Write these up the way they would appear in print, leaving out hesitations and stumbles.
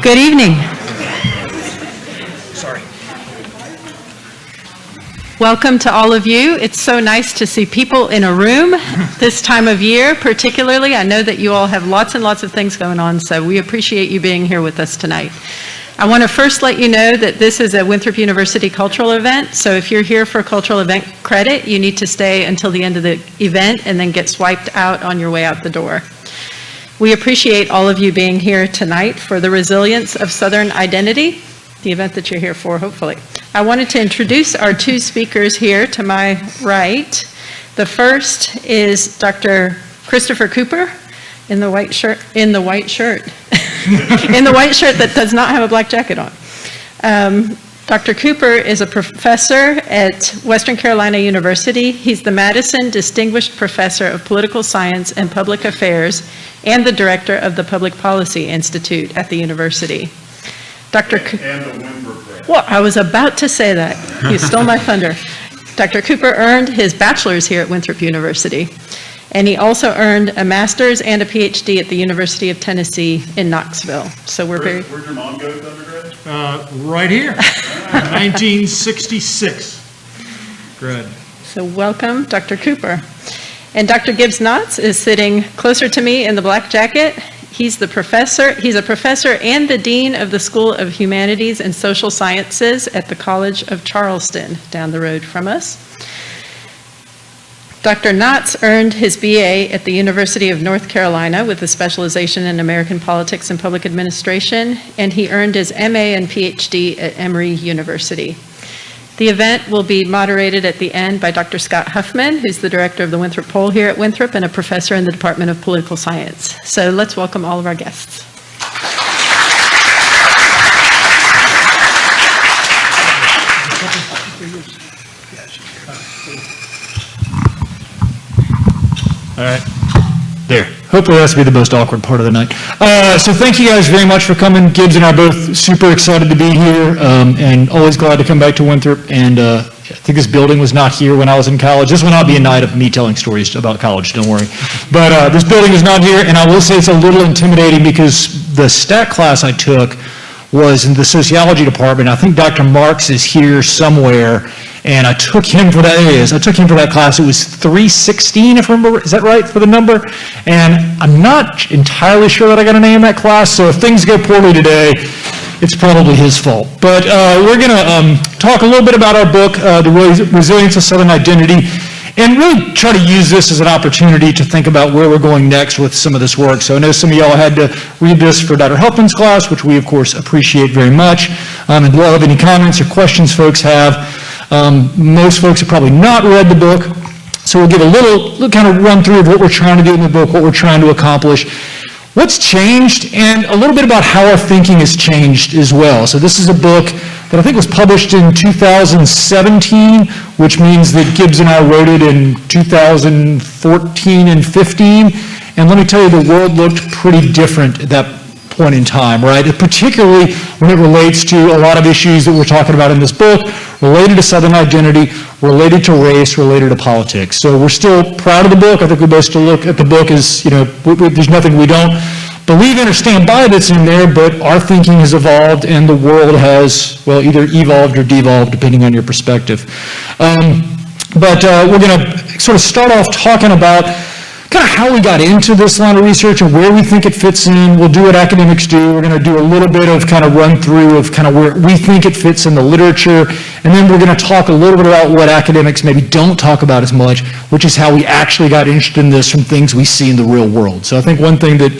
Good evening. Sorry. Welcome to all of you. It's so nice to see people in a room this time of year, particularly. I know that you all have lots and lots of things going on, so we appreciate you being here with us tonight. I want to first let you know that this is a Winthrop University cultural event, so if you're here for cultural event credit, you need to stay until the end of the event and then get swiped out on your way out the door. We appreciate all of you being here tonight for the Resilience of Southern Identity, the event that you're here for, hopefully. I wanted to introduce our two speakers here to my right. The first is Dr. Christopher Cooper in the white shirt, in the white shirt that does not have a black jacket on. Dr. Cooper is a professor at Western Carolina University. He's the Madison Distinguished Professor of Political Science and Public Affairs and the director of the Public Policy Institute at the university. And the Winthrop grad. Well, I was about to say that. You stole my thunder. Dr. Cooper earned his bachelor's here at Winthrop University, and he also earned a master's and a PhD at the University of Tennessee in Knoxville. So we're very... Where'd your mom go to undergrad? Right here, 1966. Good. So welcome, Dr. Cooper. And Dr. Gibbs Knotts is sitting closer to me in the black jacket. He's a professor and the dean of the School of Humanities and Social Sciences at the College of Charleston, down the road from us. Dr. Knotts earned his BA at the University of North Carolina with a specialization in American politics and public administration, and he earned his MA and PhD at Emory University. The event will be moderated at the end by Dr. Scott Huffman, who's the director of the Winthrop Poll here at Winthrop and a professor in the Department of Political Science. So let's welcome all of our guests. All right. There. Hopefully that's be the most awkward part of the night. So thank you guys very much for coming. Gibbs and I are both super excited to be here and always glad to come back to Winthrop. And I think this building was not here when I was in college. This will not be a night of me telling stories about college, don't worry. But this building is not here, and I will say it's a little intimidating because the stat class I took was in the sociology department. I think Dr. Marks is here somewhere, and I took him for that. There he is. I took him for that class. It was 316, if I remember. Is that right for the number? And I'm not entirely sure that I got a name in that class, so if things go poorly today, it's probably his fault. But we're going to talk a little bit about our book, The Resilience of Southern Identity, and really try to use this as an opportunity to think about where we're going next with some of this work. So I know some of y'all had to read this for Dr. Huffman's class, which we, of course, appreciate very much. And love any comments or questions folks have. Most folks have probably not read the book, so we'll give a little kind of run through of what we're trying to do in the book, what we're trying to accomplish, what's changed, and a little bit about how our thinking has changed as well. So this is a book that I think was published in 2017, which means that Gibbs and I wrote it in 2014 and 15, and let me tell you, the world looked pretty different at that point in time, right? Particularly when it relates to a lot of issues that we're talking about in this book, related to Southern identity, related to race, related to politics. So we're still proud of the book. I think we both still look at the book as, there's nothing we don't believe in or stand by that's in there, but our thinking has evolved and the world has, well, either evolved or devolved, depending on your perspective. But we're going to sort of start off talking about kind of how we got into this line of research and where we think it fits in. We'll do what academics do. We're going to do a little bit of kind of run through of kind of where we think it fits in the literature, and then we're going to talk a little bit about what academics maybe don't talk about as much, which is how we actually got interested in this from things we see in the real world. So I think one thing that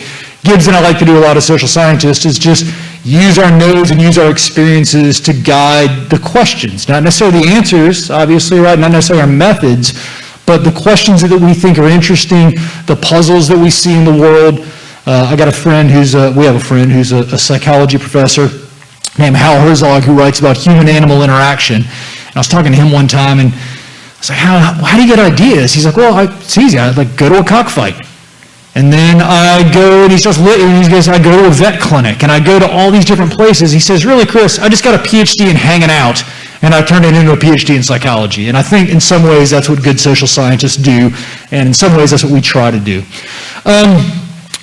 Gibbs and I like to do, a lot of social scientists, is just use our notes and use our experiences to guide the questions, not necessarily the answers, obviously, right? Not necessarily our methods, but the questions that we think are interesting, the puzzles that we see in the world. We have a friend who's a psychology professor named Hal Herzog, who writes about human-animal interaction. And I was talking to him one time, and I was like, how do you get ideas? He's like, well, it's easy. I go to a cockfight. And then I go, and he goes, I go to a vet clinic, and I go to all these different places. He says, really, Chris, I just got a PhD in hanging out. and I turned it into a PhD in psychology. And I think in some ways that's what good social scientists do, and in some ways that's what we try to do.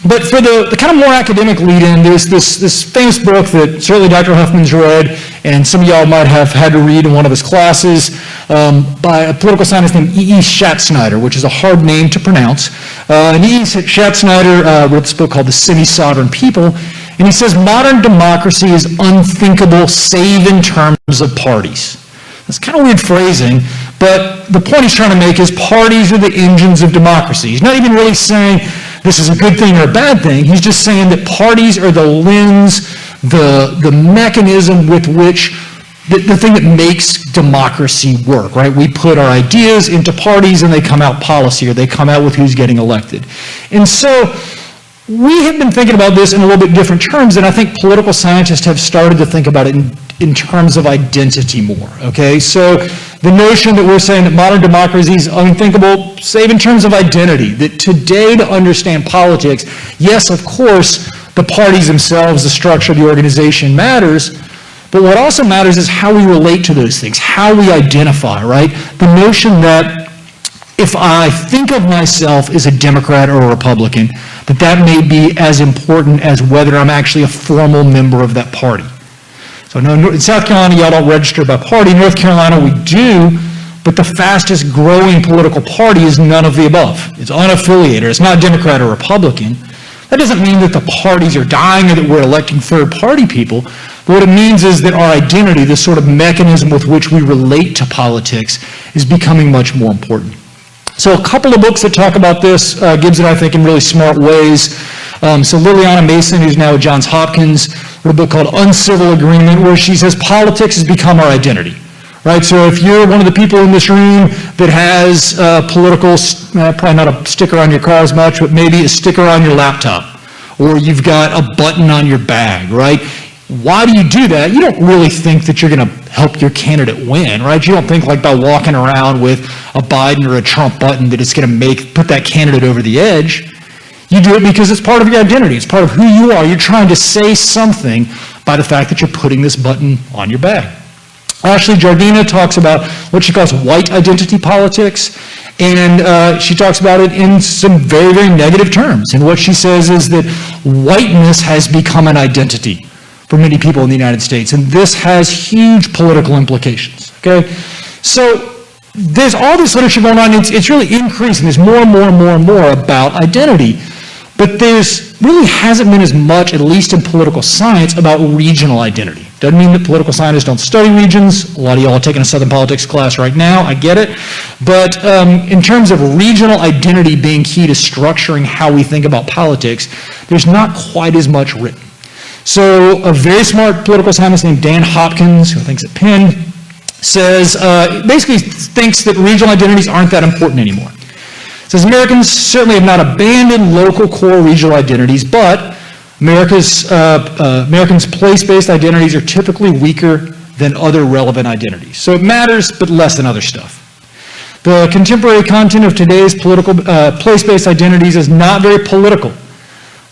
But for the kind of more academic lead-in, there's this famous book that certainly Dr. Huffman's read, and some of y'all might have had to read in one of his classes, by a political scientist named E.E. Schatzsnyder, which is a hard name to pronounce. And E.E. Schatzsnyder wrote this book called The Semi-Sovereign People, and he says modern democracy is unthinkable save in terms of parties. That's kind of weird phrasing, but the point he's trying to make is parties are the engines of democracy. He's not even really saying this is a good thing or a bad thing. He's just saying that parties are the lens, the mechanism with which, the thing that makes democracy work, right? We put our ideas into parties and they come out policy, or they come out with who's getting elected. And so we have been thinking about this in a little bit different terms, and I think political scientists have started to think about it in terms of identity more, okay? So the notion that we're saying that modern democracy is unthinkable, save in terms of identity, that today to understand politics, yes, of course, the parties themselves, the structure of the organization matters, but what also matters is how we relate to those things, how we identify, right? The notion that if I think of myself as a Democrat or a Republican, that may be as important as whether I'm actually a formal member of that party. So no, in South Carolina, y'all don't register by party. North Carolina, we do, but the fastest growing political party is none of the above. It's unaffiliated. It's not Democrat or Republican. That doesn't mean that the parties are dying or that we're electing third-party people, but what it means is that our identity, this sort of mechanism with which we relate to politics, is becoming much more important. So a couple of books that talk about this, Gibbs and I think in really smart ways. So Liliana Mason, who's now at Johns Hopkins, wrote a book called Uncivil Agreement, where she says politics has become our identity, right? So if you're one of the people in this room that has political, probably not a sticker on your car as much, but maybe a sticker on your laptop, or you've got a button on your bag, right? Why do you do that? You don't really think that you're going to help your candidate win, right? You don't think like by walking around with a Biden or a Trump button that it's going to put that candidate over the edge. You do it because it's part of your identity. It's part of who you are. You're trying to say something by the fact that you're putting this button on your bag. Ashley Jardina talks about what she calls white identity politics, and she talks about it in some very, very negative terms. And what she says is that whiteness has become an identity for many people in the United States, and this has huge political implications, okay? So there's all this literature going on. It's really increasing. There's more and more and more and more about identity. But there's really hasn't been as much, at least in political science, about regional identity. Doesn't mean that political scientists don't study regions. A lot of y'all are taking a Southern politics class right now. I get it. But in terms of regional identity being key to structuring how we think about politics, there's not quite as much written. So a very smart political scientist named Dan Hopkins, who I think is at Penn, says, basically thinks that regional identities aren't that important anymore. Says Americans certainly have not abandoned local core regional identities, but Americans' place-based identities are typically weaker than other relevant identities. So it matters, but less than other stuff. The contemporary content of today's political place-based identities is not very political.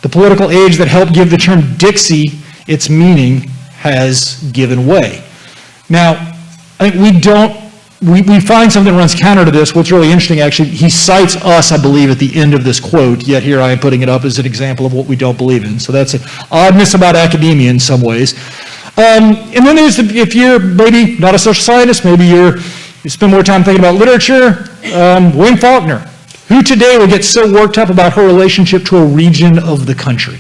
The political age that helped give the term Dixie its meaning has given way. Now, I think we find something that runs counter to this. What's really interesting, actually, he cites us, I believe, at the end of this quote, yet here I am putting it up as an example of what we don't believe in. So that's an oddness about academia in some ways. And then there's, if you're maybe not a social scientist, maybe you spend more time thinking about literature, William Faulkner, who today will get so worked up about her relationship to a region of the country.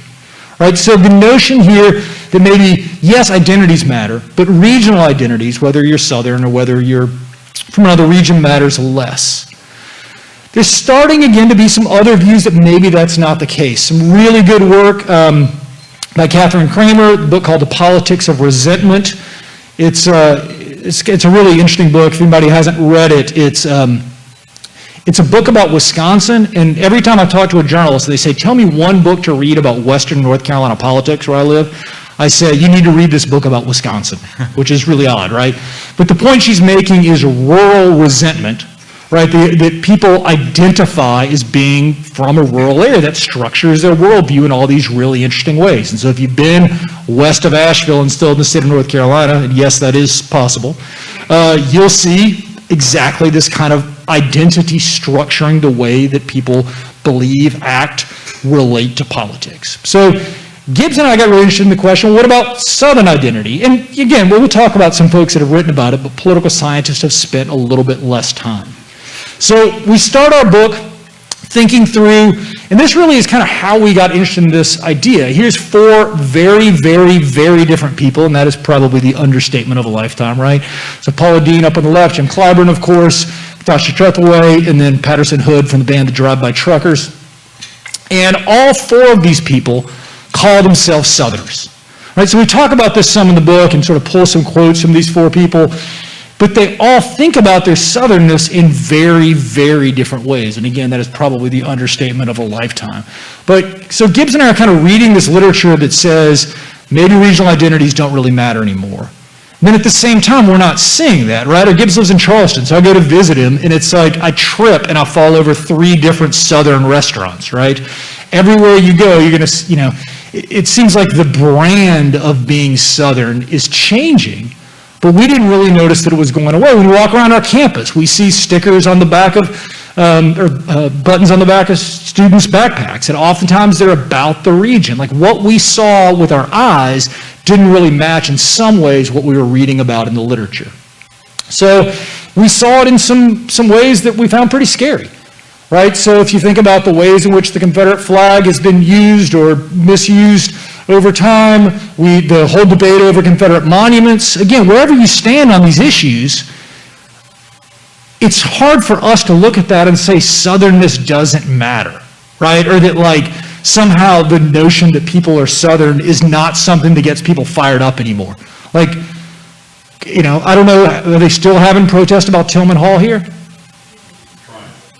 Right? So the notion here that maybe, yes, identities matter, but regional identities, whether you're Southern or whether you're from another region, matters less. There's starting again to be some other views that maybe that's not the case. Some really good work by Catherine Kramer, the book called The Politics of Resentment. It's a really interesting book. If anybody hasn't read it, it's a book about Wisconsin, and every time I talk to a journalist, they say, tell me one book to read about Western North Carolina politics where I live. I say, you need to read this book about Wisconsin, which is really odd, right? But the point she's making is rural resentment, right? That people identify as being from a rural area that structures their worldview in all these really interesting ways. And so if you've been west of Asheville and still in the state of North Carolina, and yes, that is possible, you'll see exactly this kind of identity structuring the way that people believe, act, relate to politics. So Gibbs and I got really interested in the question, what about Southern identity? And again, we'll talk about some folks that have written about it, but political scientists have spent a little bit less time. So we start our book thinking through, and this really is kind of how we got interested in this idea. Here's 4 very, very, very different people, and that is probably the understatement of a lifetime, right? So Paula Deen up on the left, Jim Clyburn, of course, Natasha Trethewey, and then Patterson Hood from the band The Drive-By Truckers. And all 4 of these people call themselves Southerners, right? So we talk about this some in the book and sort of pull some quotes from these 4 people, but they all think about their Southernness in very, very different ways. And again, that is probably the understatement of a lifetime. But so Gibbs and I are kind of reading this literature that says maybe regional identities don't really matter anymore. And then at the same time, we're not seeing that, right? Or Gibbs lives in Charleston, so I go to visit him, and it's like I trip and I fall over 3 different Southern restaurants, right? Everywhere you go, you're going to, it seems like the brand of being Southern is changing, but we didn't really notice that it was going away. When we walk around our campus, we see stickers on the back of, buttons on the back of students' backpacks, and oftentimes they're about the region. Like what we saw with our eyes didn't really match in some ways what we were reading about in the literature. So we saw it in some ways that we found pretty scary. Right, so if you think about the ways in which the Confederate flag has been used or misused over time, the whole debate over Confederate monuments, again, wherever you stand on these issues, it's hard for us to look at that and say Southernness doesn't matter, right? Or that like somehow the notion that people are Southern is not something that gets people fired up anymore. Like, I don't know, are they still having protests about Tillman Hall here?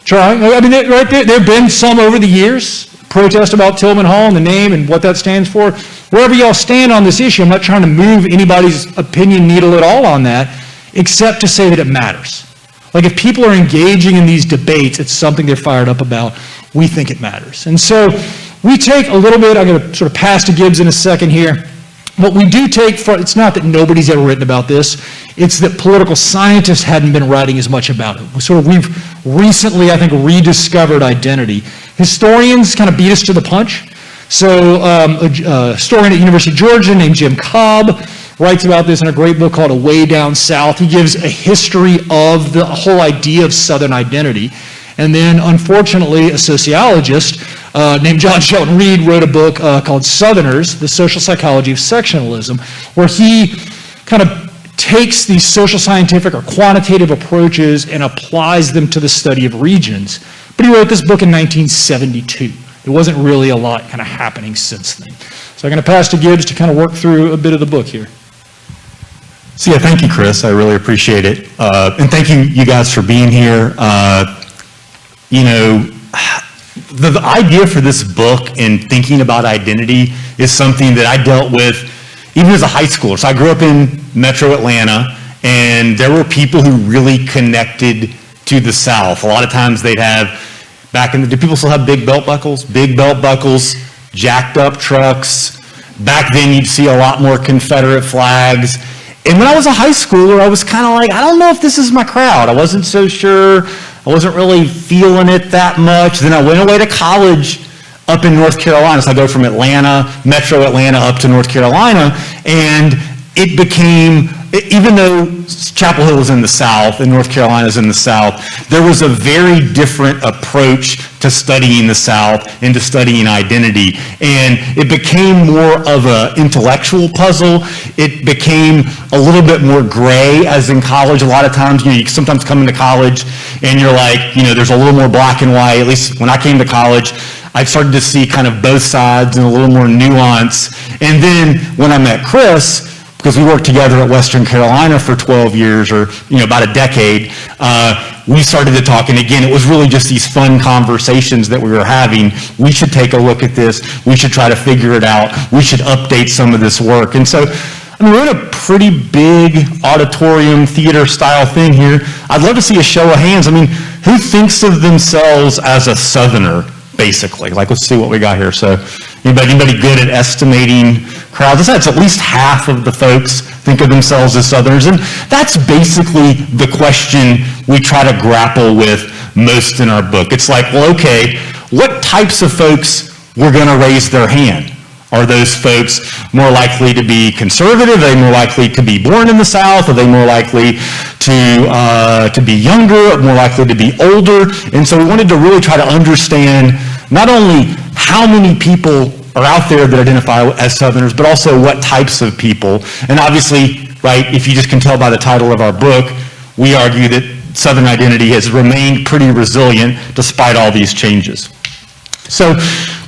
Trying. I mean, right there have been some over the years, protest about Tillman Hall and the name and what that stands for. Wherever y'all stand on this issue, I'm not trying to move anybody's opinion needle at all on that, except to say that it matters. Like if people are engaging in these debates, it's something they're fired up about, we think it matters. And so we take a little bit, I'm going to sort of pass to Gibbs in a second here. What we do take from, it's not that nobody's ever written about this, it's that political scientists hadn't been writing as much about it. We've recently, I think, rediscovered identity. Historians kind of beat us to the punch. So a historian at University of Georgia named Jim Cobb writes about this in a great book called A Way Down South. He gives a history of the whole idea of Southern identity. And then, unfortunately, a sociologist named John Shelton Reed wrote a book called Southerners, The Social Psychology of Sectionalism, where he kind of takes these social scientific or quantitative approaches and applies them to the study of regions. But he wrote this book in 1972. There wasn't really a lot kind of happening since then. So I'm going to pass to Gibbs to kind of work through a bit of the book here. So yeah, thank you, Chris. I really appreciate it. And thank you guys for being here. The idea for this book and thinking about identity is something that I dealt with even as a high schooler. So I grew up in Metro Atlanta, and there were people who really connected to the South. A lot of times they'd have, do people still have big belt buckles? Big belt buckles, jacked up trucks. Back then you'd see a lot more Confederate flags. And when I was a high schooler, I was kind of like, I don't know if this is my crowd. I wasn't so sure. I wasn't really feeling it that much. Then I went away to college up in North Carolina. So I go from Atlanta, Metro Atlanta, up to North Carolina. And it became, even though Chapel Hill is in the South and North Carolina is in the South, there was a very different approach to studying the South and to studying identity. And it became more of an intellectual puzzle. It became a little bit more gray, as in college. A lot of times, you sometimes come into college and you're like, there's a little more black and white. At least when I came to college, I started to see kind of both sides and a little more nuance. And then when I met Chris, because we worked together at Western Carolina for 12 years or about a decade, we started to talk, and again, it was really just these fun conversations that we were having. We should take a look at this. We should try to figure it out. We should update some of this work. And so, we're in a pretty big auditorium, theater style thing here. I'd love to see a show of hands. who thinks of themselves as a Southerner, basically? Like, let's see what we got here. So, anybody good at estimating crowds? That's at least half of the folks think of themselves as Southerners, and that's basically the question we try to grapple with most in our book. It's like, well, okay, what types of folks were going to raise their hand? Are those folks more likely to be conservative? Are they more likely to be born in the South? Are they more likely to be younger, more likely to be older? And so we wanted to really try to understand not only how many people are out there that identify as Southerners, but also what types of people. And obviously, right, if you just can tell by the title of our book, we argue that Southern identity has remained pretty resilient despite all these changes. So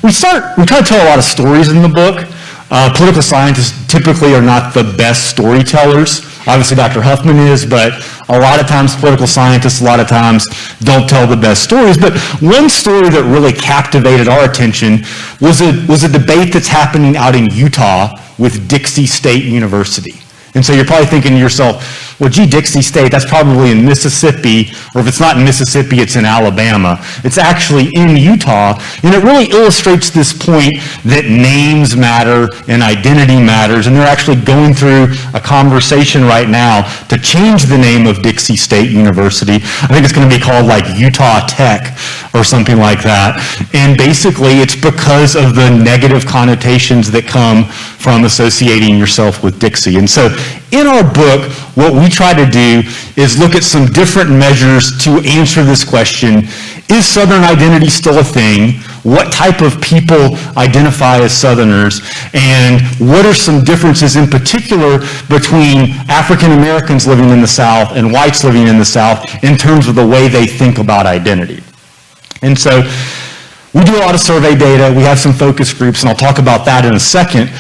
we try to tell a lot of stories in the book. Political scientists typically are not the best storytellers. Obviously, Dr. Huffman is, but a lot of times political scientists, a lot of times don't tell the best stories. But one story that really captivated our attention was a debate that's happening out in Utah with Dixie State University. And so you're probably thinking to yourself, well, gee, Dixie State, that's probably in Mississippi, or if it's not in Mississippi, it's in Alabama. It's actually in Utah, and it really illustrates this point that names matter and identity matters, and they're actually going through a conversation right now to change the name of Dixie State University. I think it's going to be called like Utah Tech or something like that. And basically, it's because of the negative connotations that come from associating yourself with Dixie. And so in our book, what we try to do is look at some different measures to answer this question. Is Southern identity still a thing? What type of people identify as Southerners? And what are some differences in particular between African Americans living in the South and whites living in the South in terms of the way they think about identity? And so we do a lot of survey data. We have some focus groups, and I'll talk about that in a second.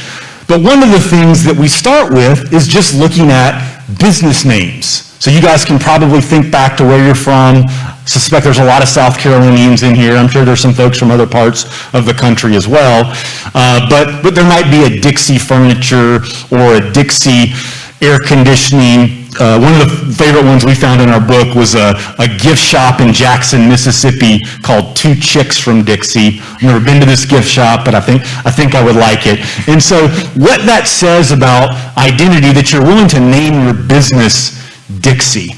But one of the things that we start with is just looking at business names. So you guys can probably think back to where you're from. I suspect there's a lot of South Carolinians in here. I'm sure there's some folks from other parts of the country as well. But there might be a Dixie Furniture or a Dixie Air Conditioning. One of the favorite ones we found in our book was a gift shop in Jackson, Mississippi called Two Chicks from Dixie. I've never been to this gift shop, but I think I would like it. And so what that says about identity, that you're willing to name your business Dixie.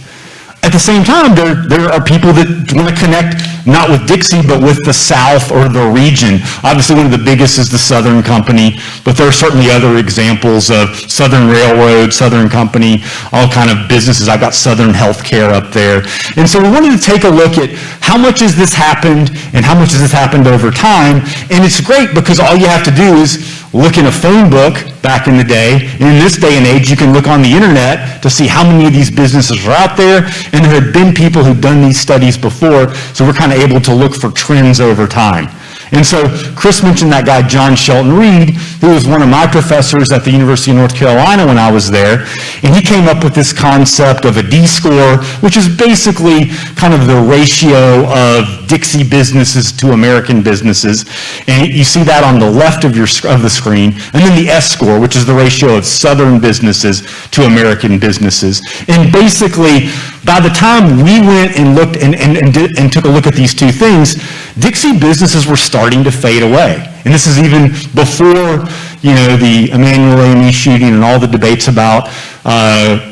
At the same time, there are people that want to connect not with Dixie, but with the South or the region. Obviously, one of the biggest is the Southern Company, but there are certainly other examples of Southern Railroad, Southern Company, all kind of businesses. I've got Southern Healthcare up there. And so we wanted to take a look at how much has this happened and how much has this happened over time. And it's great because all you have to do is look in a phone book back in the day. And in this day and age, you can look on the internet to see how many of these businesses are out there. And there have been people who've done these studies before, so we're kind of able to look for trends over time. And so Chris mentioned that guy, John Shelton Reed, who was one of my professors at the University of North Carolina when I was there. And he came up with this concept of a D-score, which is basically kind of the ratio of Dixie businesses to American businesses. And you see that on the left of the screen. And then the S-score, which is the ratio of Southern businesses to American businesses. And basically, by the time we went and looked and took a look at these two things, Dixie businesses were starting to fade away. And this is even before, the Emanuel AME shooting and all the debates about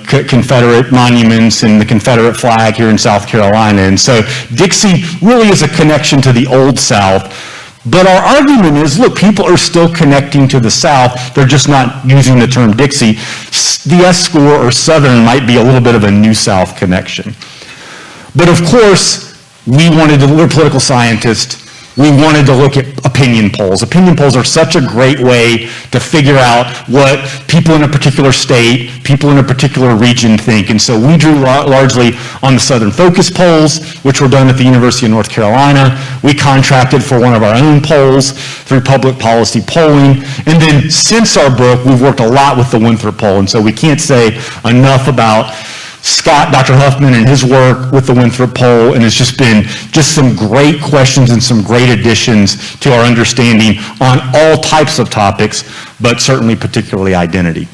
Confederate monuments and the Confederate flag here in South Carolina. And so Dixie really is a connection to the Old South. But our argument is, look, people are still connecting to the South. They're just not using the term Dixie. The S-score or Southern might be a little bit of a New South connection. But of course, we're political scientists. We wanted to look at opinion polls. Opinion polls are such a great way to figure out what people in a particular state, people in a particular region think. And so we drew largely on the Southern Focus polls, which were done at the University of North Carolina. We contracted for one of our own polls through Public Policy Polling. And then since our book, we've worked a lot with the Winthrop poll. And so we can't say enough about Scott, Dr. Huffman, and his work with the Winthrop poll, and it's just been some great questions and some great additions to our understanding on all types of topics, but certainly particularly identity.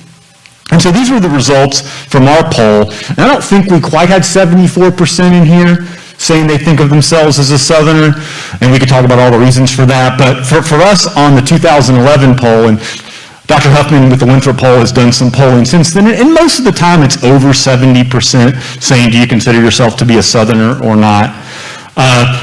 And so these were the results from our poll. And I don't think we quite had 74% in here. saying they think of themselves as a Southerner, and we could talk about all the reasons for that. But for us on the 2011 poll, and Dr. Huffman with the Winthrop poll has done some polling since then, and most of the time it's over 70% saying, do you consider yourself to be a Southerner or not?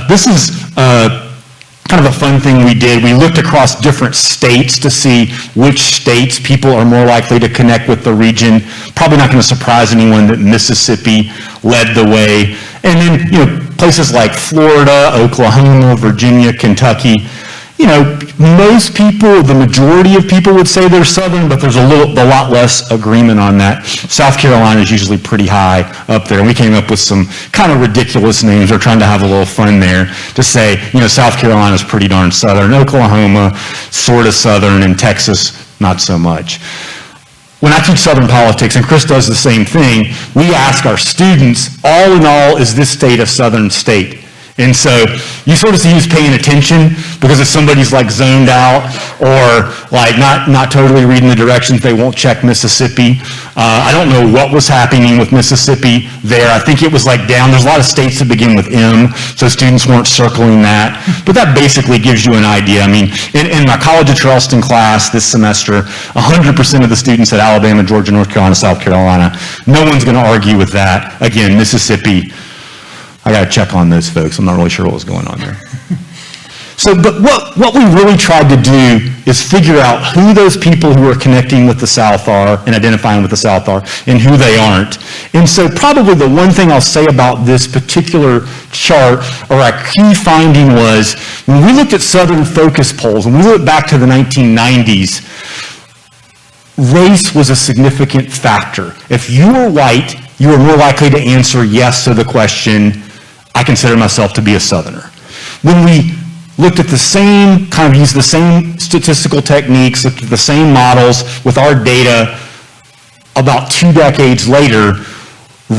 This is kind of a fun thing we did. We looked across different states to see which states people are more likely to connect with the region. Probably not going to surprise anyone that Mississippi led the way. And then, places like Florida, Oklahoma, Virginia, Kentucky. Most people, the majority of people would say they're Southern, but there's a lot less agreement on that. South Carolina is usually pretty high up there. And we came up with some kind of ridiculous names. We're trying to have a little fun there to say, South Carolina is pretty darn Southern. Oklahoma, sort of Southern, and Texas, not so much. When I teach Southern politics, and Chris does the same thing, we ask our students, all in all, is this state a Southern state? And so you sort of see who's paying attention, because if somebody's like zoned out or like not totally reading the directions, they won't check Mississippi. I don't know what was happening with Mississippi there. I think it was like down. There's a lot of states that begin with M, so students weren't circling that. But that basically gives you an idea. I mean, in my College of Charleston class this semester, 100% of the students at Alabama, Georgia, North Carolina, South Carolina, no one's going to argue with that. Again, Mississippi, I got to check on those folks. I'm not really sure what was going on there. But what we really tried to do is figure out who those people who are connecting with the South are and identifying with the South are and who they aren't. And so probably the one thing I'll say about this particular chart, or a key finding, was when we looked at Southern focus polls, and we looked back to the 1990s, race was a significant factor. If you were white, you were more likely to answer yes to the question, I consider myself to be a Southerner. When we looked at the same, kind of used the same statistical techniques, looked at the same models with our data, about 2 decades later,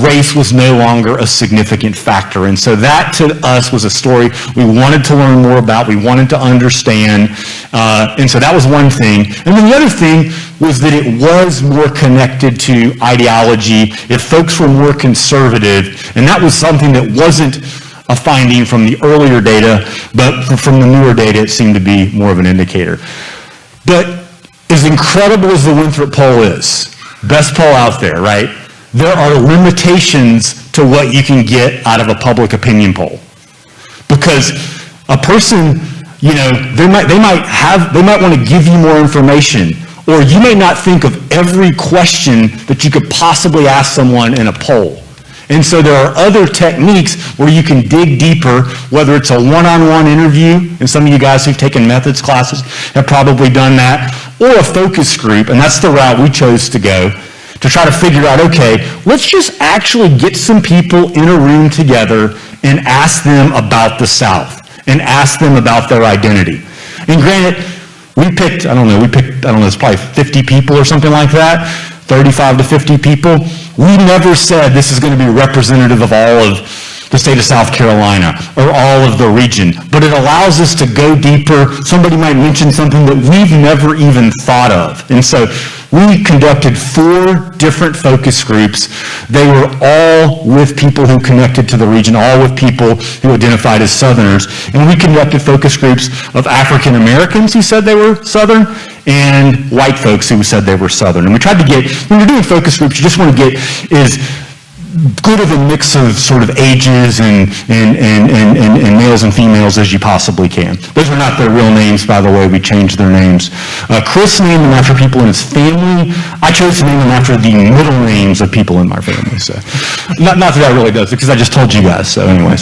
race was no longer a significant factor. And so that to us was a story we wanted to learn more about, we wanted to understand. And so that was one thing. And then the other thing was that it was more connected to ideology, if folks were more conservative, and that was something that wasn't a finding from the earlier data, but from the newer data, it seemed to be more of an indicator. But as incredible as the Winthrop poll is, best poll out there, right? There are limitations to what you can get out of a public opinion poll. Because a person, they might want to give you more information, or you may not think of every question that you could possibly ask someone in a poll. And so there are other techniques where you can dig deeper, whether it's a one-on-one interview, and some of you guys who've taken methods classes have probably done that, or a focus group, and that's the route we chose to go, to try to figure out, okay, let's just actually get some people in a room together and ask them about the South, and ask them about their identity. And granted, we picked, it's probably 50 people or something like that, 35 to 50 people. We never said this is going to be representative of all of the state of South Carolina or all of the region, but it allows us to go deeper. Somebody might mention something that we've never even thought of. And so we conducted 4 different focus groups. They were all with people who connected to the region, all with people who identified as Southerners. And we conducted focus groups of African Americans who said they were Southern and white folks who said they were Southern. And we tried to get, when you're doing focus groups, you just want to get as good of a mix of sort of ages and males and females as you possibly can. Those are not their real names, by the way. We changed their names. Chris named them after people in his family. I chose to name them after the middle names of people in my family. So, not that that really does, because I just told you guys. So anyway.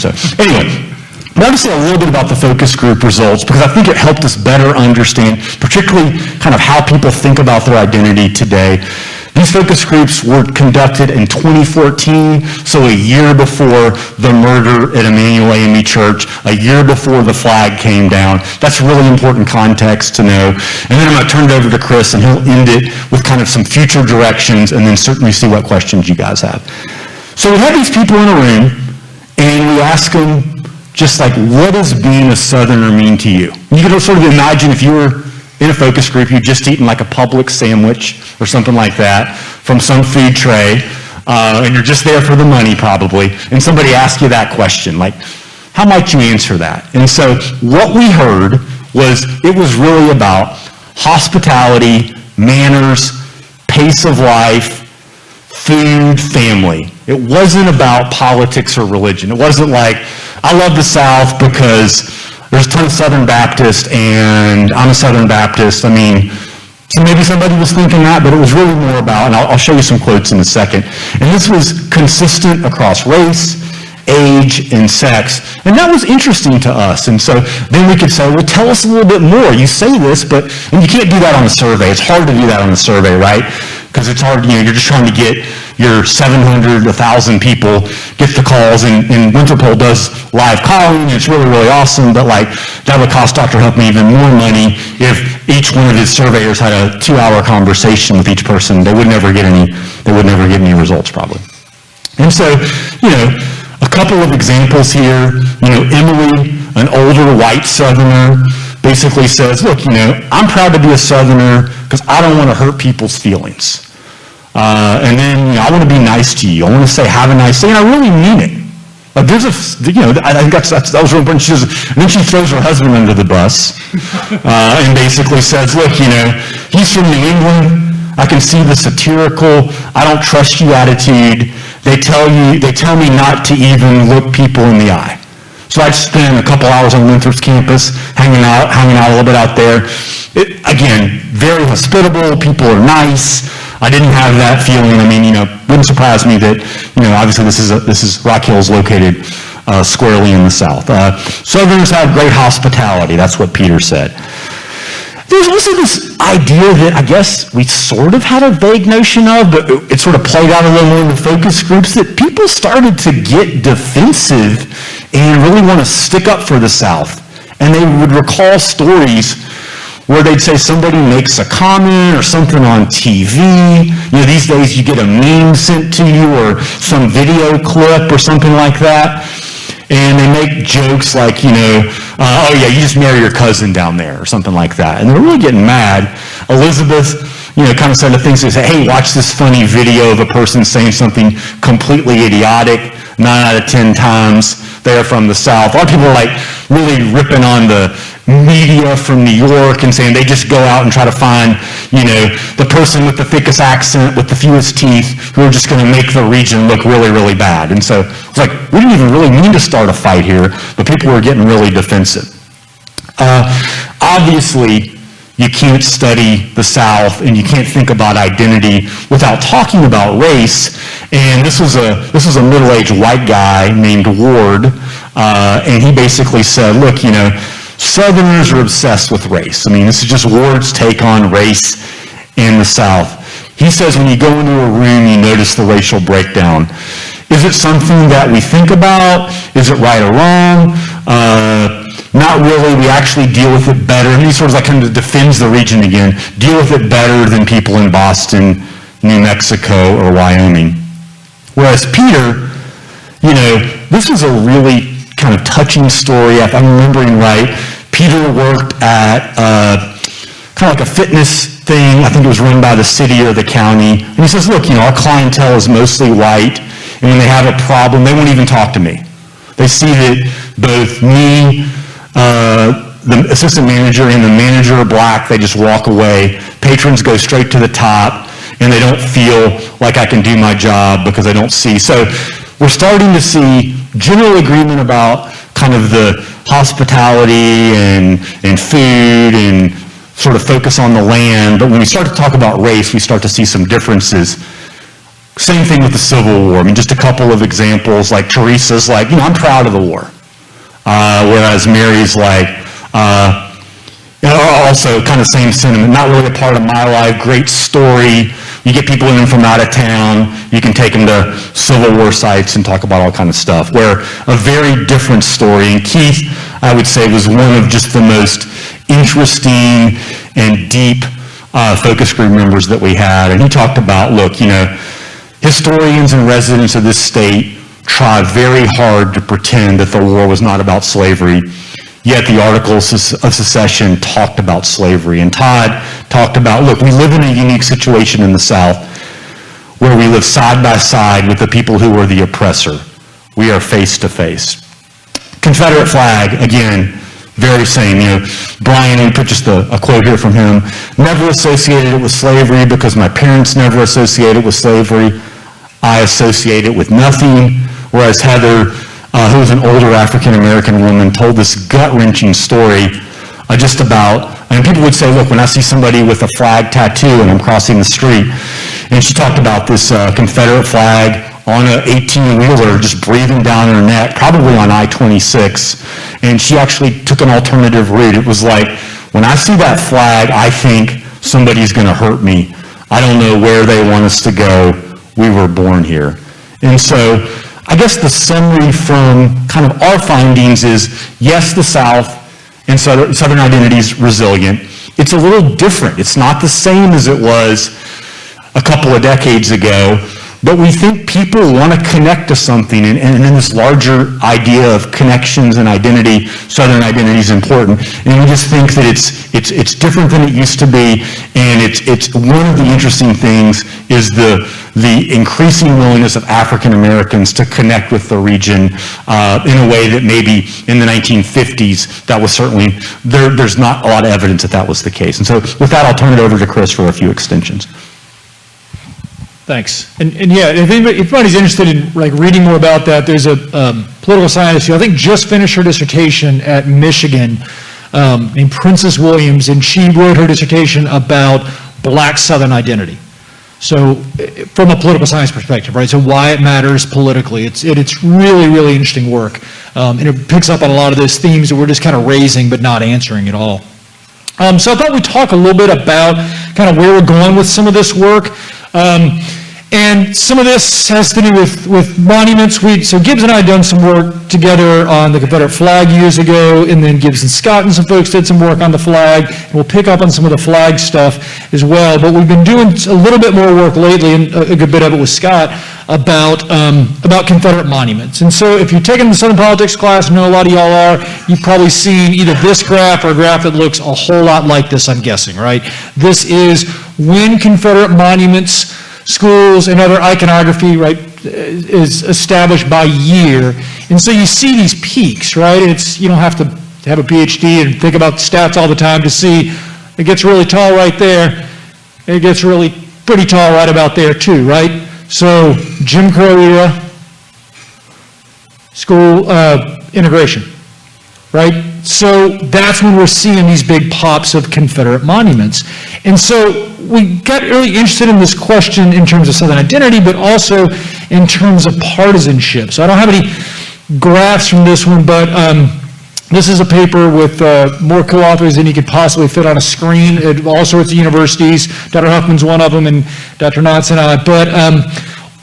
But I want to say a little bit about the focus group results, because I think it helped us better understand, particularly kind of how people think about their identity today. These focus groups were conducted in 2014, so a year before the murder at Emmanuel AME Church, a year before the flag came down. That's really important context to know. And then I'm going to turn it over to Chris, and he'll end it with kind of some future directions, and then certainly see what questions you guys have. So we have these people in a room, and we ask them, just like, what does being a Southerner mean to you? You can sort of imagine if you were in a focus group, you'd just eaten like a Publix sandwich or something like that from some food tray. and you're just there for the money probably, and somebody asks you that question, like, how might you answer that? And so what we heard was, it was really about hospitality, manners, pace of life, food, family. It wasn't about politics or religion. It wasn't like, I love the South because there's a ton of Southern Baptists and I'm a Southern Baptist. I mean, so maybe somebody was thinking that, but it was really more about, and I'll show you some quotes in a second. And this was consistent across race, age, and sex. And that was interesting to us. And so then we could say, well, tell us a little bit more. You say this, but, and you can't do that on a survey. It's hard to do that on a survey, right? Because it's hard, you're just trying to get your 700, 1,000 people, get the calls, and Winthrop Poll does live calling, and it's really, really awesome, but like, that would cost Dr. Huckman even more money if each one of his surveyors had a 2-hour conversation with each person. They would never get any results, probably. And so, a couple of examples here, Emily, an older white Southerner, basically says, look, I'm proud to be a Southerner because I don't want to hurt people's feelings. And then, I want to be nice to you. I want to say, have a nice day, and I really mean it. Like, I think that was real important. And then she throws her husband under the bus, and basically says, look, he's from New England. I can see the satirical, I don't trust you attitude. They tell me not to even look people in the eye. So I'd spend a couple hours on Winthrop's campus, hanging out a little bit out there. Again, very hospitable, people are nice. I didn't have that feeling. I mean, wouldn't surprise me that, obviously this is Rock Hill is located squarely in the South. Southerners have great hospitality, that's what Peter said. There's also this idea that I guess we sort of had a vague notion of, but it sort of played out a little more in the focus groups, that people started to get defensive and really want to stick up for the South. And they would recall stories where they'd say somebody makes a comment or something on TV. These days you get a meme sent to you or some video clip or something like that. And they make jokes like, oh yeah, you just marry your cousin down there or something like that. And they're really getting mad. Elizabeth, kind of said the things, they say, hey, watch this funny video of a person saying something completely idiotic 9 out of 10 times. They're from the South. A lot of people are like really ripping on the media from New York and saying they just go out and try to find, the person with the thickest accent, with the fewest teeth, who are just going to make the region look really, really bad. And so it's like, we didn't even really mean to start a fight here, but people were getting really defensive. Obviously, you can't study the South and you can't think about identity without talking about race. And this was a middle-aged white guy named Ward, and he basically said, look, Southerners are obsessed with race. I mean, this is just Ward's take on race in the South. He says when you go into a room, you notice the racial breakdown. Is it something that we think about? Is it right or wrong? Not really. We actually deal with it better. And he sort of like kind of defends the region again. Deal with it better than people in Boston, New Mexico, or Wyoming. Whereas Peter, this was a really kind of touching story. If I'm remembering right, Peter worked at kind of like a fitness thing. I think it was run by the city or the county. And he says, look, our clientele is mostly white, and when they have a problem, they won't even talk to me. They see that both me, the assistant manager, and the manager are black. They just walk away. Patrons go straight to the top, and they don't feel like I can do my job because I don't see. So we're starting to see general agreement about kind of the hospitality and food and sort of focus on the land. But when we start to talk about race, we start to see some differences. Same thing with the Civil War. I mean, just a couple of examples, like Teresa's like, I'm proud of the war. Whereas Mary's like, also kind of same sentiment, not really a part of my life, great story. You get people in from out of town, you can take them to Civil War sites and talk about all kind of stuff. Where a very different story, and Keith, I would say, was one of just the most interesting and deep focus group members that we had. And he talked about, look, historians and residents of this state try very hard to pretend that the war was not about slavery, yet the Articles of Secession talked about slavery. And Todd talked about, look, we live in a unique situation in the South where we live side by side with the people who were the oppressor. We are face to face. Confederate flag, again, very same. Brian, we put just a quote here from him, never associated it with slavery because my parents never associated it with slavery. I associate it with nothing, whereas Heather, who was an older African-American woman, told this gut-wrenching story just about, and people would say, look, when I see somebody with a flag tattoo and I'm crossing the street, and she talked about this Confederate flag on an 18-wheeler just breathing down her neck, probably on I-26, and she actually took an alternative route. It was like, when I see that flag, I think somebody's going to hurt me. I don't know where they want us to go. We were born here. And so I guess the summary from kind of our findings is, yes, the South and Southern identity is resilient. It's a little different. It's not the same as it was a couple of decades ago, but we think people want to connect to something, and in this larger idea of connections and identity, Southern identity is important. And we just think that it's different than it used to be, and it's one of the interesting things is the increasing willingness of African Americans to connect with the region in a way that maybe in the 1950s, that was certainly, there's not a lot of evidence that that was the case. And so with that, I'll turn it over to Chris for a few extensions. Thanks. And yeah, if anybody's interested in like reading more about that, there's a political scientist who I think just finished her dissertation at Michigan named Princess Williams, and she wrote her dissertation about Black Southern identity. So from a political science perspective, right? So why it matters politically. It's really, really interesting work. And it picks up on a lot of those themes that we're just kind of raising but not answering at all. So I thought we'd talk a little bit about kind of where we're going with some of this work. And some of this has to do with monuments. So Gibbs and I had done some work together on the Confederate flag years ago, and then Gibbs and Scott and some folks did some work on the flag, and we'll pick up on some of the flag stuff as well. But we've been doing a little bit more work lately, and a good bit of it with Scott, about Confederate monuments. And so if you're taking the Southern Politics class, I know a lot of y'all are, you've probably seen either this graph or a graph that looks a whole lot like this, I'm guessing, right? This is when Confederate monuments, schools, and other iconography, right, is established by year. And so you see these peaks, right? You don't have to have a PhD and think about stats all the time to see it gets really tall right there. It gets really pretty tall right about there too, right? So Jim Crow era, school integration, right? So that's when we're seeing these big pops of Confederate monuments. And so we got really interested in this question in terms of Southern identity, but also in terms of partisanship. So I don't have any graphs from this one, but this is a paper with more co-authors than you could possibly fit on a screen at all sorts of universities. Dr. Huffman's one of them, and Dr. Knotts and I. But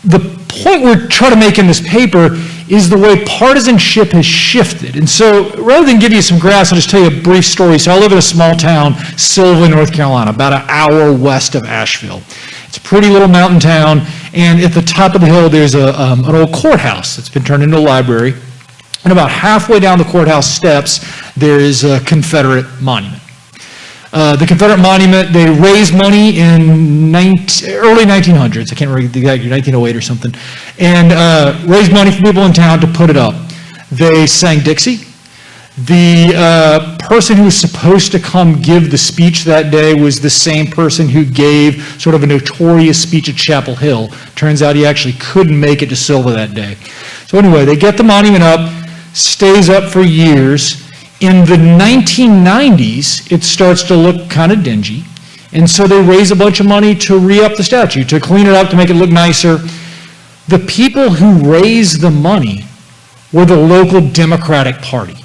the point we're trying to make in this paper is the way partisanship has shifted. And so rather than give you some graphs, I'll just tell you a brief story. So I live in a small town, Sylva, North Carolina, about an hour west of Asheville. It's a pretty little mountain town, and at the top of the hill there's an old courthouse that's been turned into a library. And about halfway down the courthouse steps, there is a Confederate monument. The Confederate monument, they raised money in early 1900s, I can't remember the exact year, 1908 or something, and raised money for people in town to put it up. They sang Dixie. The person who was supposed to come give the speech that day was the same person who gave sort of a notorious speech at Chapel Hill. Turns out he actually couldn't make it to Sylva that day. So anyway, they get the monument up, stays up for years. In the 1990s, it starts to look kind of dingy, and so they raise a bunch of money to re-up the statue, to clean it up, to make it look nicer. The people who raised the money were the local Democratic Party.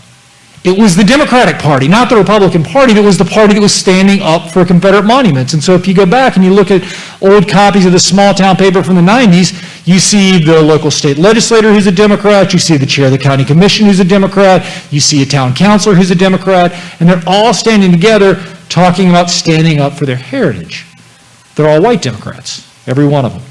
It was the Democratic Party, not the Republican Party, that was the party that was standing up for Confederate monuments. And so if you go back and you look at old copies of the small town paper from the 90s, you see the local state legislator who's a Democrat, you see the chair of the county commission who's a Democrat, you see a town councilor who's a Democrat, and they're all standing together talking about standing up for their heritage. They're all white Democrats, every one of them.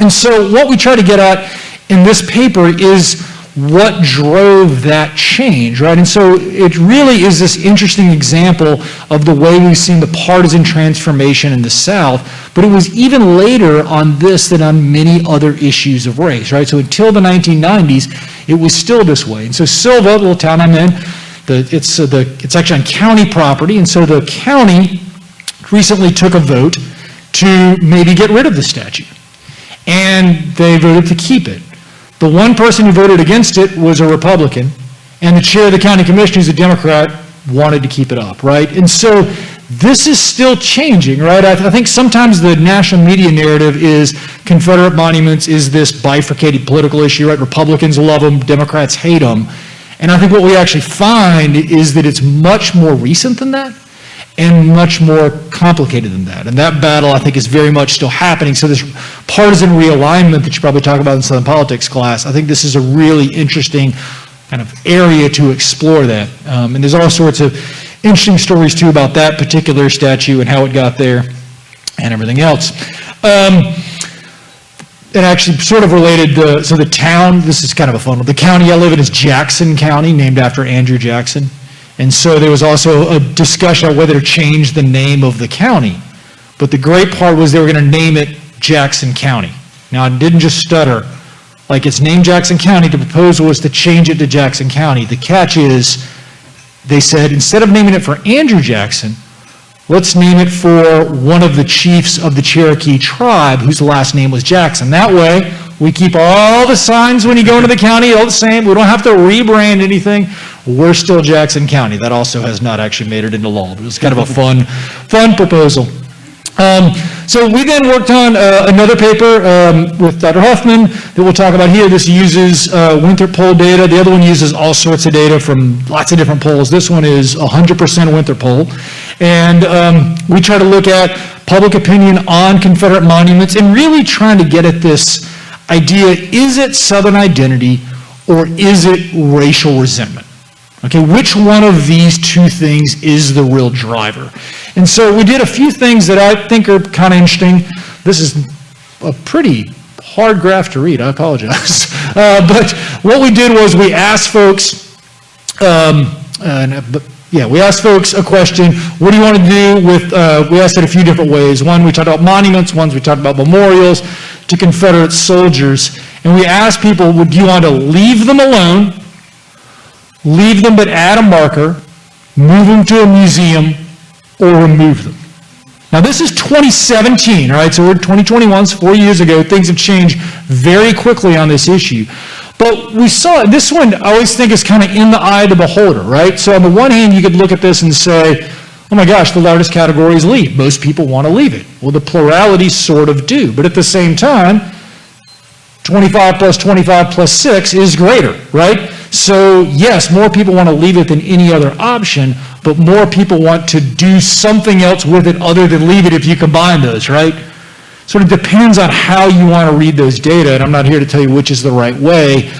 And so what we try to get at in this paper is what drove that change, right? And so it really is this interesting example of the way we've seen the partisan transformation in the South, but it was even later on this than on many other issues of race, right? So until the 1990s, it was still this way. And so Silva, the little town I'm in, it's actually on county property, and so the county recently took a vote to maybe get rid of the statue. And they voted to keep it. The one person who voted against it was a Republican, and the chair of the county commission, who's a Democrat, wanted to keep it up, right? And so this is still changing, right? I think sometimes the national media narrative is Confederate monuments is this bifurcated political issue, right? Republicans love them, Democrats hate them. And I think what we actually find is that it's much more recent than that and much more complicated than that. And that battle, I think, is very much still happening. So this partisan realignment that you probably talk about in Southern politics class, I think this is a really interesting kind of area to explore that. And there's all sorts of interesting stories, too, about that particular statue and how it got there and everything else. And actually sort of related, so the town, this is kind of a fun one. The county I live in is Jackson County, named after Andrew Jackson. And so there was also a discussion on whether to change the name of the county. But the great part was they were going to name it Jackson County. Now, I didn't just stutter. Like, it's named Jackson County. The proposal was to change it to Jackson County. The catch is, they said, instead of naming it for Andrew Jackson, let's name it for one of the chiefs of the Cherokee tribe whose last name was Jackson. That way, we keep all the signs when you go into the county all the same. We don't have to rebrand anything. We're still Jackson County. That also has not actually made it into law, but it was kind of a fun proposal. So we then worked on another paper with Dr. Huffman that we'll talk about here. This uses Winthrop poll data. The other one uses all sorts of data from lots of different polls. This one is 100% Winthrop poll. And we try to look at public opinion on Confederate monuments and really trying to get at this idea, is it Southern identity or is it racial resentment? Okay, which one of these two things is the real driver? And so we did a few things that I think are kind of interesting. This is a pretty hard graph to read, I apologize. But what we did was we asked folks, we asked folks a question, what do you want to do with, we asked it a few different ways. One, we talked about monuments, one, we talked about memorials to Confederate soldiers. And we asked people, would you want to leave them alone, leave them but add a marker, move them to a museum, or remove them? Now this is 2017, all right, so we're 2021, so 4 years ago. Things have changed very quickly on this issue. But we saw, this one I always think is kind of in the eye of the beholder, right? So on the one hand, you could look at this and say, oh my gosh, the largest category is leave. Most people want to leave it. Well, the plurality sort of do, but at the same time, 25 plus 25 plus 6 is greater, right? So yes, more people want to leave it than any other option, but more people want to do something else with it other than leave it if you combine those, right? Sort of depends on how you want to read those data, and I'm not here to tell you which is the right way.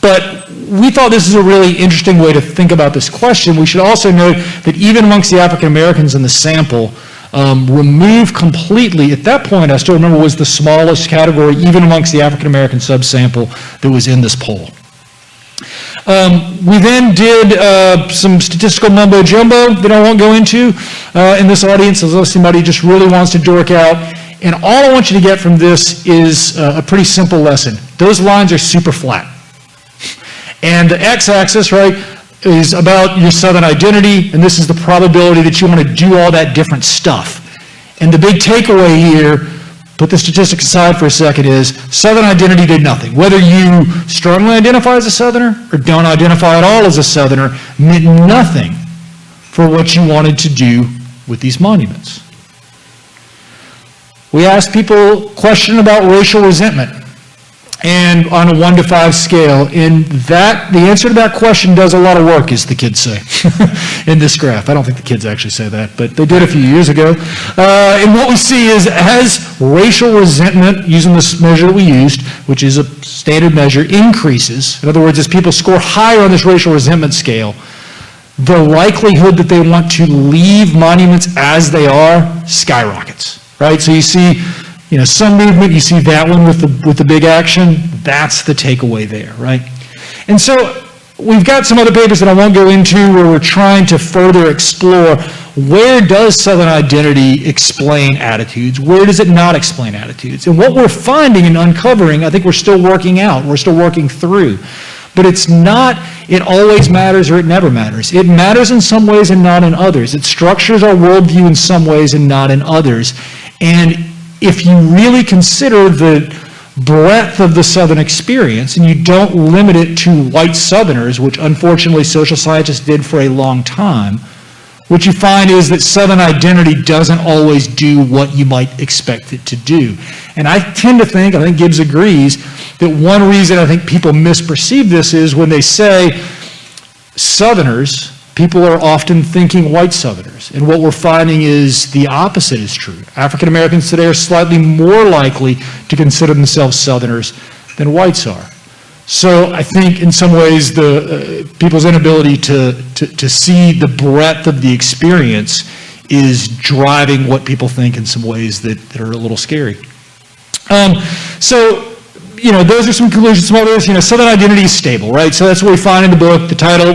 But we thought this is a really interesting way to think about this question. We should also note that even amongst the African Americans in the sample, remove completely, at that point, I still remember, was the smallest category, even amongst the African American subsample that was in this poll. We then did some statistical mumbo jumbo that I won't go into in this audience, unless somebody just really wants to dork out. And all I want you to get from this is a pretty simple lesson. Those lines are super flat. And the x-axis, right, is about your Southern identity, and this is the probability that you want to do all that different stuff. And the big takeaway here, put the statistics aside for a second, is Southern identity did nothing. Whether you strongly identify as a Southerner or don't identify at all as a Southerner meant nothing for what you wanted to do with these monuments. We asked people a question about racial resentment, and on a 1 to 5 scale, and that, the answer to that question does a lot of work, as the kids say, in this graph. I don't think the kids actually say that, but they did a few years ago. And what we see is, as racial resentment, using this measure that we used, which is a standard measure, increases, in other words, as people score higher on this racial resentment scale, the likelihood that they want to leave monuments as they are skyrockets, right? So you see some movement, you see that one with the big action, that's the takeaway there, right? And so we've got some other papers that I won't go into where we're trying to further explore where does Southern identity explain attitudes, where does it not explain attitudes? And what we're finding and uncovering, I think we're still working out, we're still working through. But it's not, it always matters or it never matters. It matters in some ways and not in others. It structures our worldview in some ways and not in others. And if you really consider the breadth of the Southern experience, and you don't limit it to white Southerners, which unfortunately social scientists did for a long time, what you find is that Southern identity doesn't always do what you might expect it to do. And I tend to think, I think Gibbs agrees, that one reason I think people misperceive this is when they say Southerners, people are often thinking white Southerners. And what we're finding is the opposite is true. African Americans today are slightly more likely to consider themselves Southerners than whites are. So I think in some ways the people's inability to see the breadth of the experience is driving what people think in some ways that are a little scary. Those are some conclusions. Some others, Southern identity is stable, right? So that's what we find in the book. The title,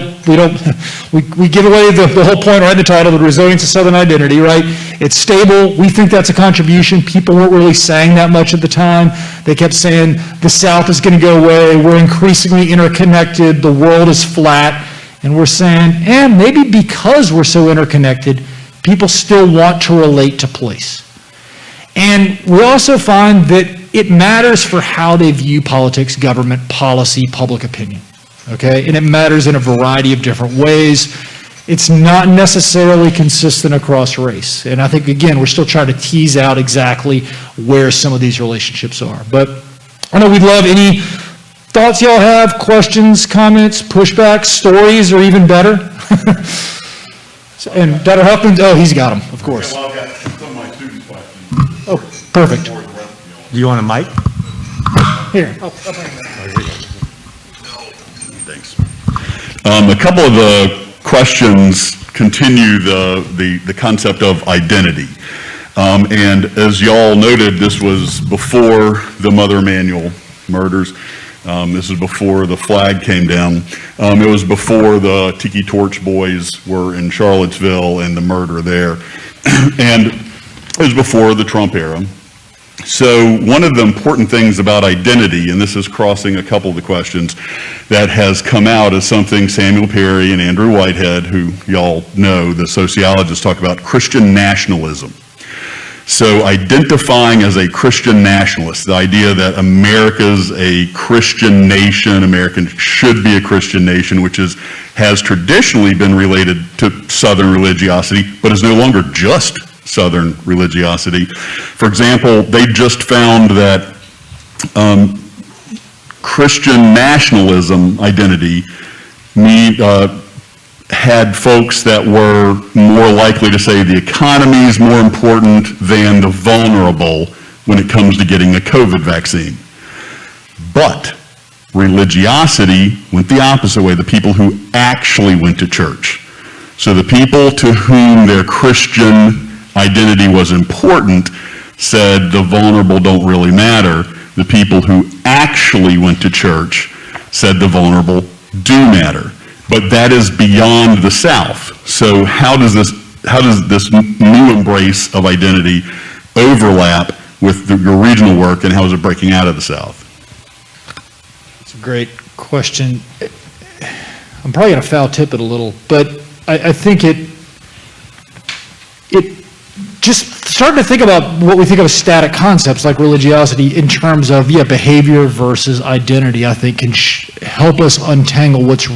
we give away the whole point right in the title, the resilience of Southern identity, right? It's stable. We think that's a contribution. People weren't really saying that much at the time. They kept saying the South is going to go away. We're increasingly interconnected. The world is flat. And we're saying, maybe because we're so interconnected, people still want to relate to place. And we also find that it matters for how they view politics, government, policy, public opinion, okay? And it matters in a variety of different ways. It's not necessarily consistent across race. And I think, again, we're still trying to tease out exactly where some of these relationships are. But I know we'd love any thoughts y'all have, questions, comments, pushbacks, stories, or even better. And Dr. Huffman, he's got them, of course. Well, I've got some of my students' questions. Oh, perfect. Do you want a mic? Here. Thanks. A couple of the questions continue the concept of identity. And as y'all noted, this was before the Mother Emanuel murders. This is before the flag came down. It was before the Tiki Torch boys were in Charlottesville and the murder there. And it was before the Trump era. So one of the important things about identity, and this is crossing a couple of the questions, that has come out is something Samuel Perry and Andrew Whitehead, who y'all know, the sociologists, talk about Christian nationalism. So identifying as a Christian nationalist, the idea that America's a Christian nation, America should be a Christian nation, which has traditionally been related to Southern religiosity, but is no longer just Southern religiosity. For example, they just found that Christian nationalism identity had folks that were more likely to say the economy is more important than the vulnerable when it comes to getting the COVID vaccine. But religiosity went the opposite way, the people who actually went to church. So the people to whom their Christian identity was important said the vulnerable don't really matter. The people who actually went to church said the vulnerable do matter. But that is beyond the South. So how does this new embrace of identity overlap with your regional work, and how is it breaking out of the South? It's a great question. I'm probably going to foul tip it a little, but I think it just starting to think about what we think of as static concepts like religiosity in terms of behavior versus identity, I think can help us untangle what's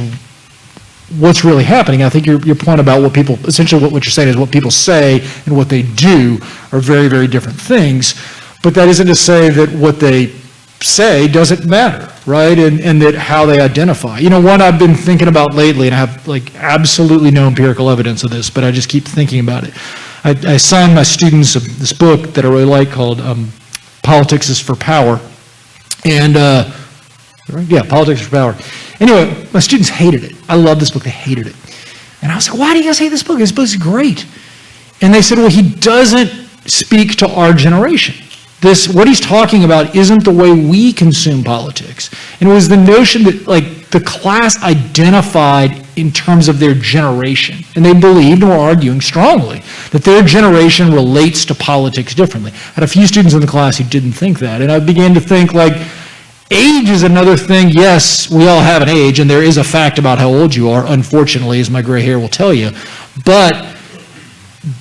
really happening. I think your point about what people, essentially what you're saying is what people say and what they do are very, very different things, but that isn't to say that what they say doesn't matter, right? And that how they identify. One I've been thinking about lately, and I have absolutely no empirical evidence of this, but I just keep thinking about it. I assigned my students this book that I really like called Politics is for Power. And, Politics is for Power. Anyway, my students hated it. I love this book. They hated it. And I was like, why do you guys hate this book? This book's great. And they said, well, he doesn't speak to our generation. what he's talking about isn't the way we consume politics. And it was the notion that, like, the class identified in terms of their generation, and they believed and were arguing strongly that their generation relates to politics differently. I had a few students in the class who didn't think that, and I began to think, like, age is another thing. Yes, we all have an age, and there is a fact about how old you are, unfortunately, as my gray hair will tell you, but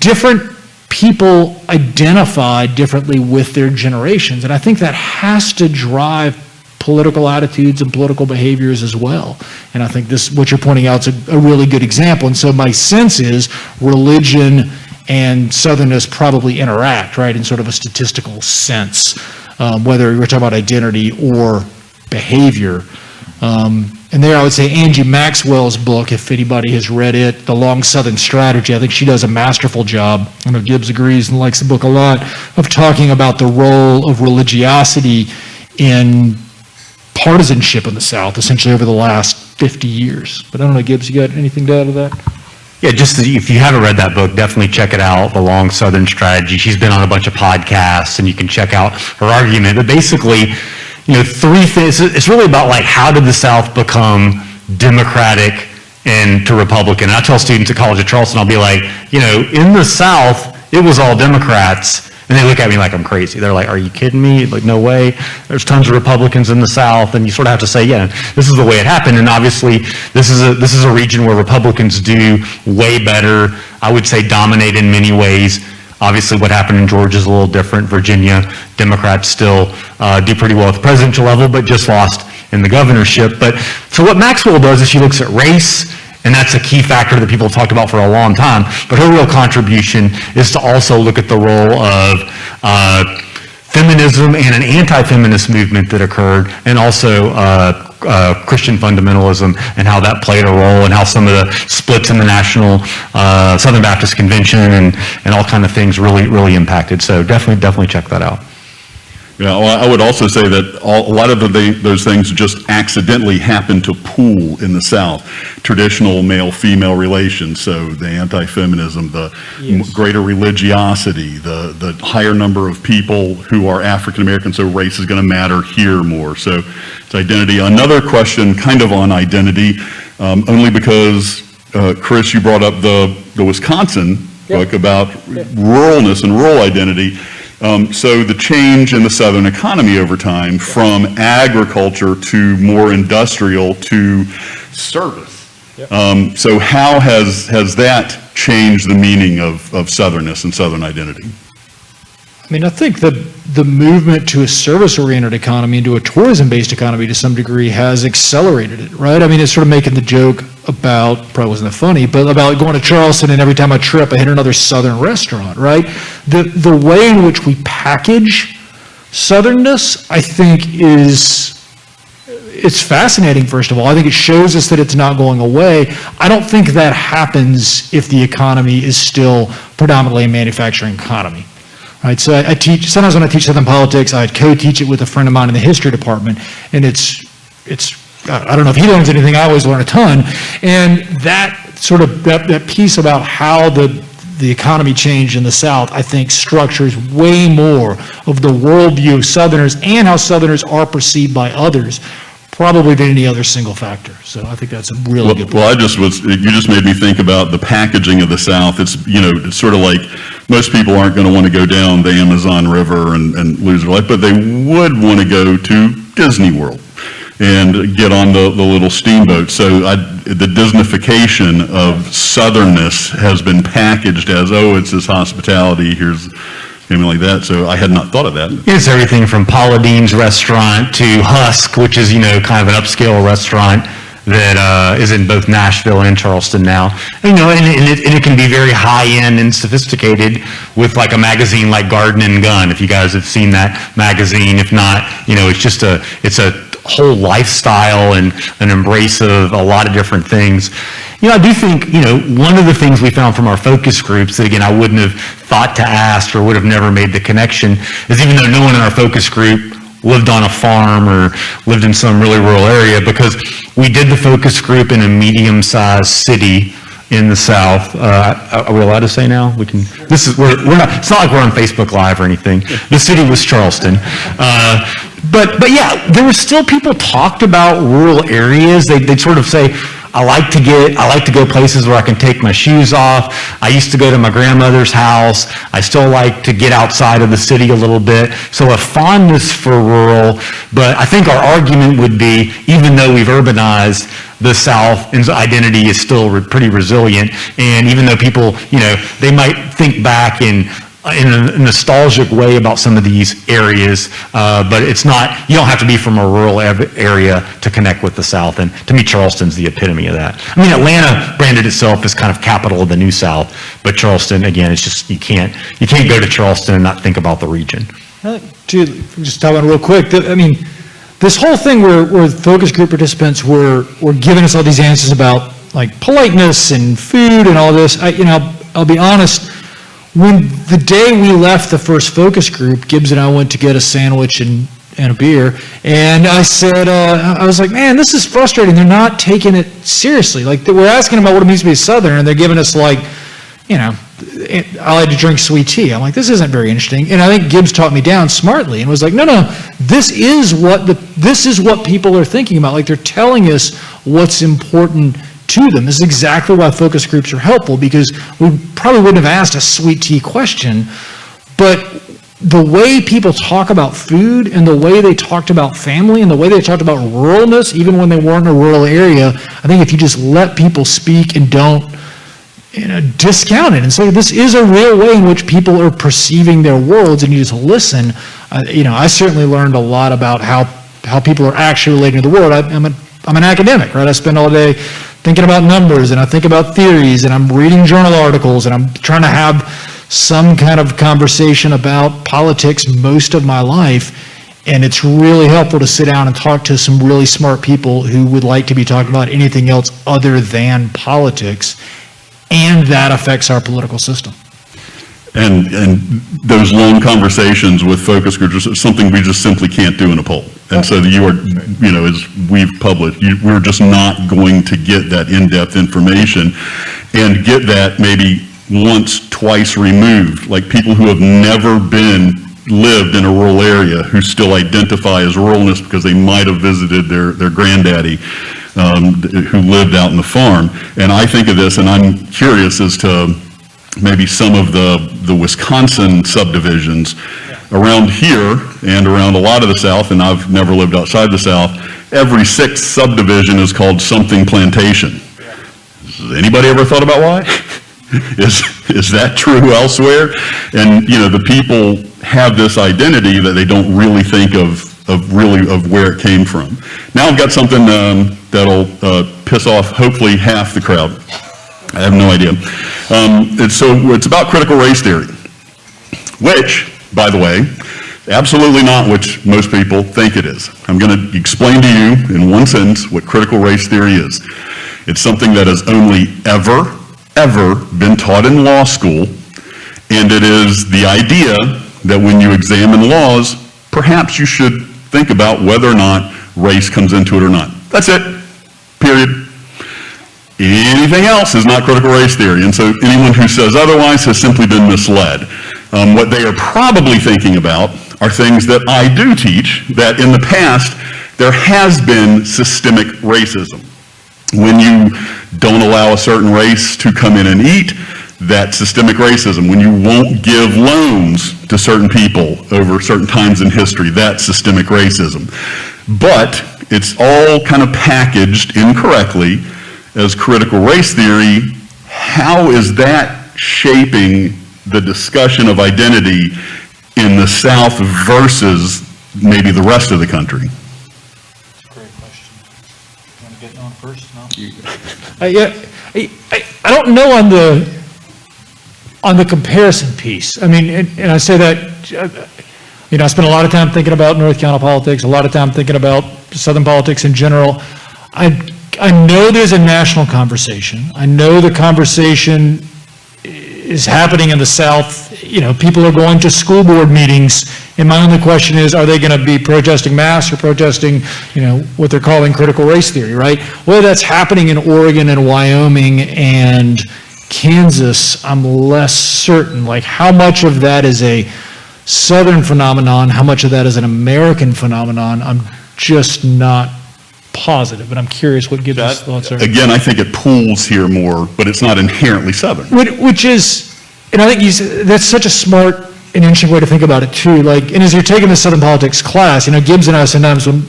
different people identify differently with their generations, and I think that has to drive political attitudes and political behaviors as well. And I think this, what you're pointing out, is a really good example. And so my sense is religion and Southernness probably interact, right, in sort of a statistical sense, whether we're talking about identity or behavior. And there I would say Angie Maxwell's book, if anybody has read it, The Long Southern Strategy, I think she does a masterful job. I know Gibbs agrees and likes the book a lot, of talking about the role of religiosity in partisanship in the South, essentially over the last 50 years. But I don't know, Gibbs, you got anything to add to that? Yeah, just if you haven't read that book, definitely check it out, The Long Southern Strategy. She's been on a bunch of podcasts, and you can check out her argument. But basically, three things. It's really about, like, how did the South become Democratic and to Republican? And I tell students at College of Charleston, I'll be like, in the South, it was all Democrats. And they look at me like I'm crazy. They're like, are you kidding me? Like, no way. There's tons of Republicans in the South. And you sort of have to say, yeah, this is the way it happened. And obviously, this is a region where Republicans do way better. I would say dominate in many ways. Obviously, what happened in Georgia is a little different. Virginia, Democrats still do pretty well at the presidential level, but just lost in the governorship. But so what Maxwell does is she looks at race, and that's a key factor that people have talked about for a long time. But her real contribution is to also look at the role of feminism and an anti-feminist movement that occurred, and also Christian fundamentalism and how that played a role, and how some of the splits in the National Southern Baptist Convention and all kind of things really impacted. So definitely check that out. Yeah, well, I would also say that a lot of those things just accidentally happen to pool in the South. Traditional male-female relations, so the anti-feminism, the greater religiosity, the higher number of people who are African-American, so race is going to matter here more. So it's identity. Another question kind of on identity, only because, Chris, you brought up the Wisconsin book about ruralness and rural identity. So the change in the Southern economy over time from agriculture to more industrial to service. So how has that changed the meaning of Southernness and Southern identity? I mean, I think the movement to a service-oriented economy and to a tourism-based economy to some degree has accelerated it, right? I mean, it's sort of making the joke about, probably wasn't that funny, but about going to Charleston and every time I trip, I hit another Southern restaurant, right? The way in which we package Southernness, I think, it's fascinating, first of all. I think it shows us that it's not going away. I don't think that happens if the economy is still predominantly a manufacturing economy. Right, so I teach, sometimes when I teach Southern politics, I co-teach it with a friend of mine in the history department, and it's I don't know if he learns anything, I always learn a ton, and that sort of, that piece about how the economy changed in the South, I think structures way more of the worldview of Southerners and how Southerners are perceived by others, probably than any other single factor. So I think that's a really good point. Well, you just made me think about the packaging of the South. It's, it's sort of like most people aren't going to want to go down the Amazon River and lose their life, but they would want to go to Disney World and get on the little steamboat. So the Disneyfication of Southernness has been packaged as, it's this hospitality, here's something like that. So I had not thought of that. It's everything from Paula Dean's restaurant to Husk, which is, kind of an upscale restaurant that is in both Nashville and Charleston now. And, it can be very high-end and sophisticated with like a magazine like Garden and Gun, if you guys have seen that magazine. If not, it's a whole lifestyle and an embrace of a lot of different things. I do think, one of the things we found from our focus groups that, again, I wouldn't have thought to ask or would have never made the connection, is even though no one in our focus group lived on a farm or lived in some really rural area, because we did the focus group in a medium-sized city in the South. Are we allowed to say now? We can, we're not, it's not like we're on Facebook Live or anything. The city was Charleston. But yeah, there were still people talked about rural areas. They'd sort of say, I like to go places where I can take my shoes off. I used to go to my grandmother's house. I still like to get outside of the city a little bit. So a fondness for rural, but I think our argument would be, even though we've urbanized, the South and identity is still pretty resilient. And even though people, they might think back in a nostalgic way about some of these areas, but it's not, you don't have to be from a rural area to connect with the South, and to me, Charleston's the epitome of that. I mean, Atlanta branded itself as kind of capital of the New South, but Charleston, again, it's just, you can't go to Charleston and not think about the region. Just talk about it real quick, I mean, this whole thing where focus group participants were giving us all these answers about, like, politeness and food and all this, I'll be honest, when the day we left the first focus group, Gibbs and I went to get a sandwich and a beer, and I said, I was like, man, this is frustrating. They're not taking it seriously. Like, we're asking about what it means to be a Southerner, and they're giving us, like, I like to drink sweet tea. I'm like, this isn't very interesting. And I think Gibbs taught me down smartly and was like, no, this is what people are thinking about. Like, they're telling us what's important to them. This is exactly why focus groups are helpful, because we probably wouldn't have asked a sweet tea question, but the way people talk about food and the way they talked about family and the way they talked about ruralness, even when they weren't in a rural area, I think if you just let people speak and don't discount it and say, this is a real way in which people are perceiving their worlds, and you just listen, I certainly learned a lot about how people are actually relating to the world. I'm an academic, right? I spend all day thinking about numbers, and I think about theories, and I'm reading journal articles, and I'm trying to have some kind of conversation about politics most of my life, and it's really helpful to sit down and talk to some really smart people who would like to be talking about anything else other than politics, and that affects our political system. And those long conversations with focus groups are something we just simply can't do in a poll. And so you are, as we've published, we're just not going to get that in-depth information and get that maybe once, twice removed, like people who have never lived in a rural area who still identify as ruralness because they might have visited their granddaddy who lived out in the farm. And I think of this, and I'm curious as to maybe some of the Wisconsin subdivisions around here and around a lot of the South, and I've never lived outside the South, every sixth subdivision is called something plantation. Has anybody ever thought about why? Is that true elsewhere? And, the people have this identity that they don't really think of where it came from. Now I've got something that'll piss off hopefully half the crowd. I have no idea. It's about critical race theory, which, by the way, absolutely not what most people think it is. I'm going to explain to you in one sentence what critical race theory is. It's something that has only ever been taught in law school, and it is the idea that when you examine laws, perhaps you should think about whether or not race comes into it or not. That's it. Period. Anything else is not critical race theory, and so anyone who says otherwise has simply been misled. What they are probably thinking about are things that I do teach, that in the past there has been systemic racism. When you don't allow a certain race to come in and eat, that's systemic racism. When you won't give loans to certain people over certain times in history, that's systemic racism. But it's all kind of packaged incorrectly as critical race theory. How is that shaping the discussion of identity in the South versus maybe the rest of the country? Great question. You want to get on first? No? I don't know on the comparison piece. I mean, and I say that, I spend a lot of time thinking about North Carolina politics, a lot of time thinking about Southern politics in general. I know there's a national conversation. I know the conversation is happening in the South. People are going to school board meetings And my only question is, are they going to be protesting masks or protesting, what they're calling critical race theory, right? Whether that's happening in Oregon and Wyoming and Kansas, I'm less certain. Like, how much of that is a Southern phenomenon? How much of that is an American phenomenon? I'm just not positive, but I'm curious what Gibbs' thoughts are. Again, I think it pools here more, but it's not inherently Southern. Which is, and I think that's such a smart and interesting way to think about it too. Like, and as you're taking the Southern politics class, Gibbs and I sometimes will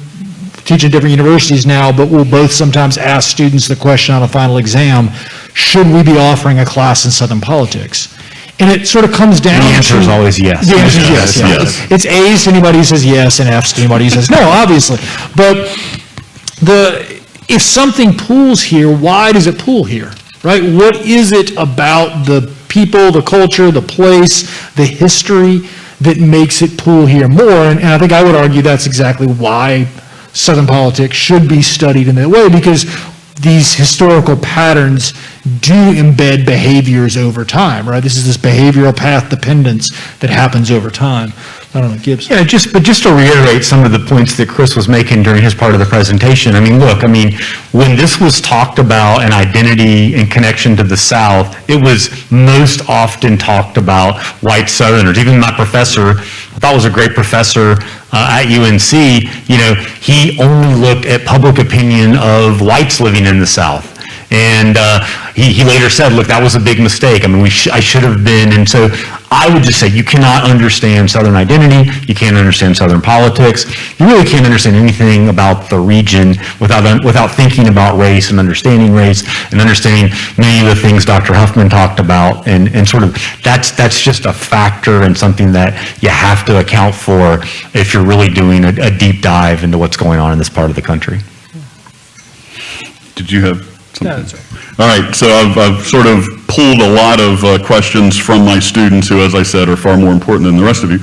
teach at different universities now, but we'll both sometimes ask students the question on a final exam, should we be offering a class in Southern politics? And it sort of comes down to... The answer is always yes. The answer is yes. Yes. It's A's to anybody who says yes, and F's to anybody who says no, obviously. But if something pools here, why does it pool here, right? What is it about the people, the culture, the place, the history that makes it pool here more? And I think I would argue that's exactly why Southern politics should be studied in that way, because these historical patterns do embed behaviors over time, right? This is this behavioral path dependence that happens over time. I don't know, Gibbs? Yeah, just to reiterate some of the points that Chris was making during his part of the presentation, when this was talked about an identity in connection to the South, it was most often talked about white Southerners. Even my professor, I thought was a great professor at UNC, he only looked at public opinion of whites living in the South. And he later said, look, that was a big mistake. I should have been. And so I would just say, you cannot understand Southern identity. You can't understand Southern politics. You really can't understand anything about the region without thinking about race and understanding many of the things Dr. Huffman talked about. And sort of that's just a factor and something that you have to account for if you're really doing a deep dive into what's going on in this part of the country. Did you have something? No, that's right. All right, so I've sort of pulled a lot of questions from my students who, as I said, are far more important than the rest of you,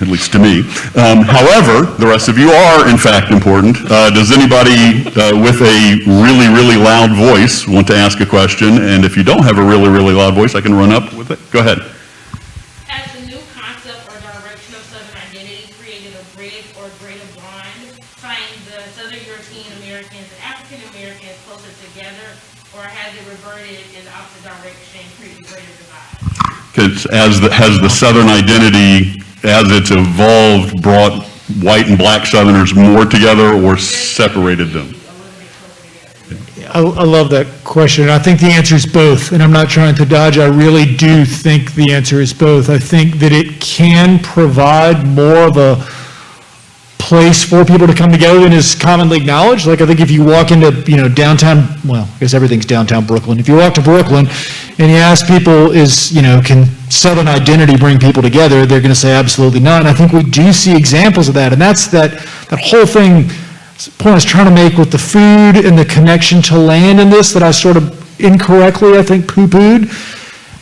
at least to me. However, the rest of you are, in fact, important. Does anybody with a really, really loud voice want to ask a question? And if you don't have a really, really loud voice, I can run up with it. Go ahead. As the new concept or direction of Southern identity created a bridge or greater bond, tying the Southern European Americans and African Americans closer together, or has it reverted in the opposite direction, creating greater divide? Because has the Southern identity, as it's evolved, brought white and black Southerners more together or separated them? I love that question. I think the answer is both, and I'm not trying to dodge. I really do think the answer is both. I think that it can provide more of a place for people to come together than is commonly acknowledged. Like, I think if you walk into, downtown, well, I guess everything's downtown Brooklyn. If you walk to Brooklyn and you ask people, can Southern identity bring people together, they're going to say absolutely not. And I think we do see examples of that. And that's that whole thing, point I was trying to make with the food and the connection to land in this that I sort of incorrectly, I think, poo-pooed.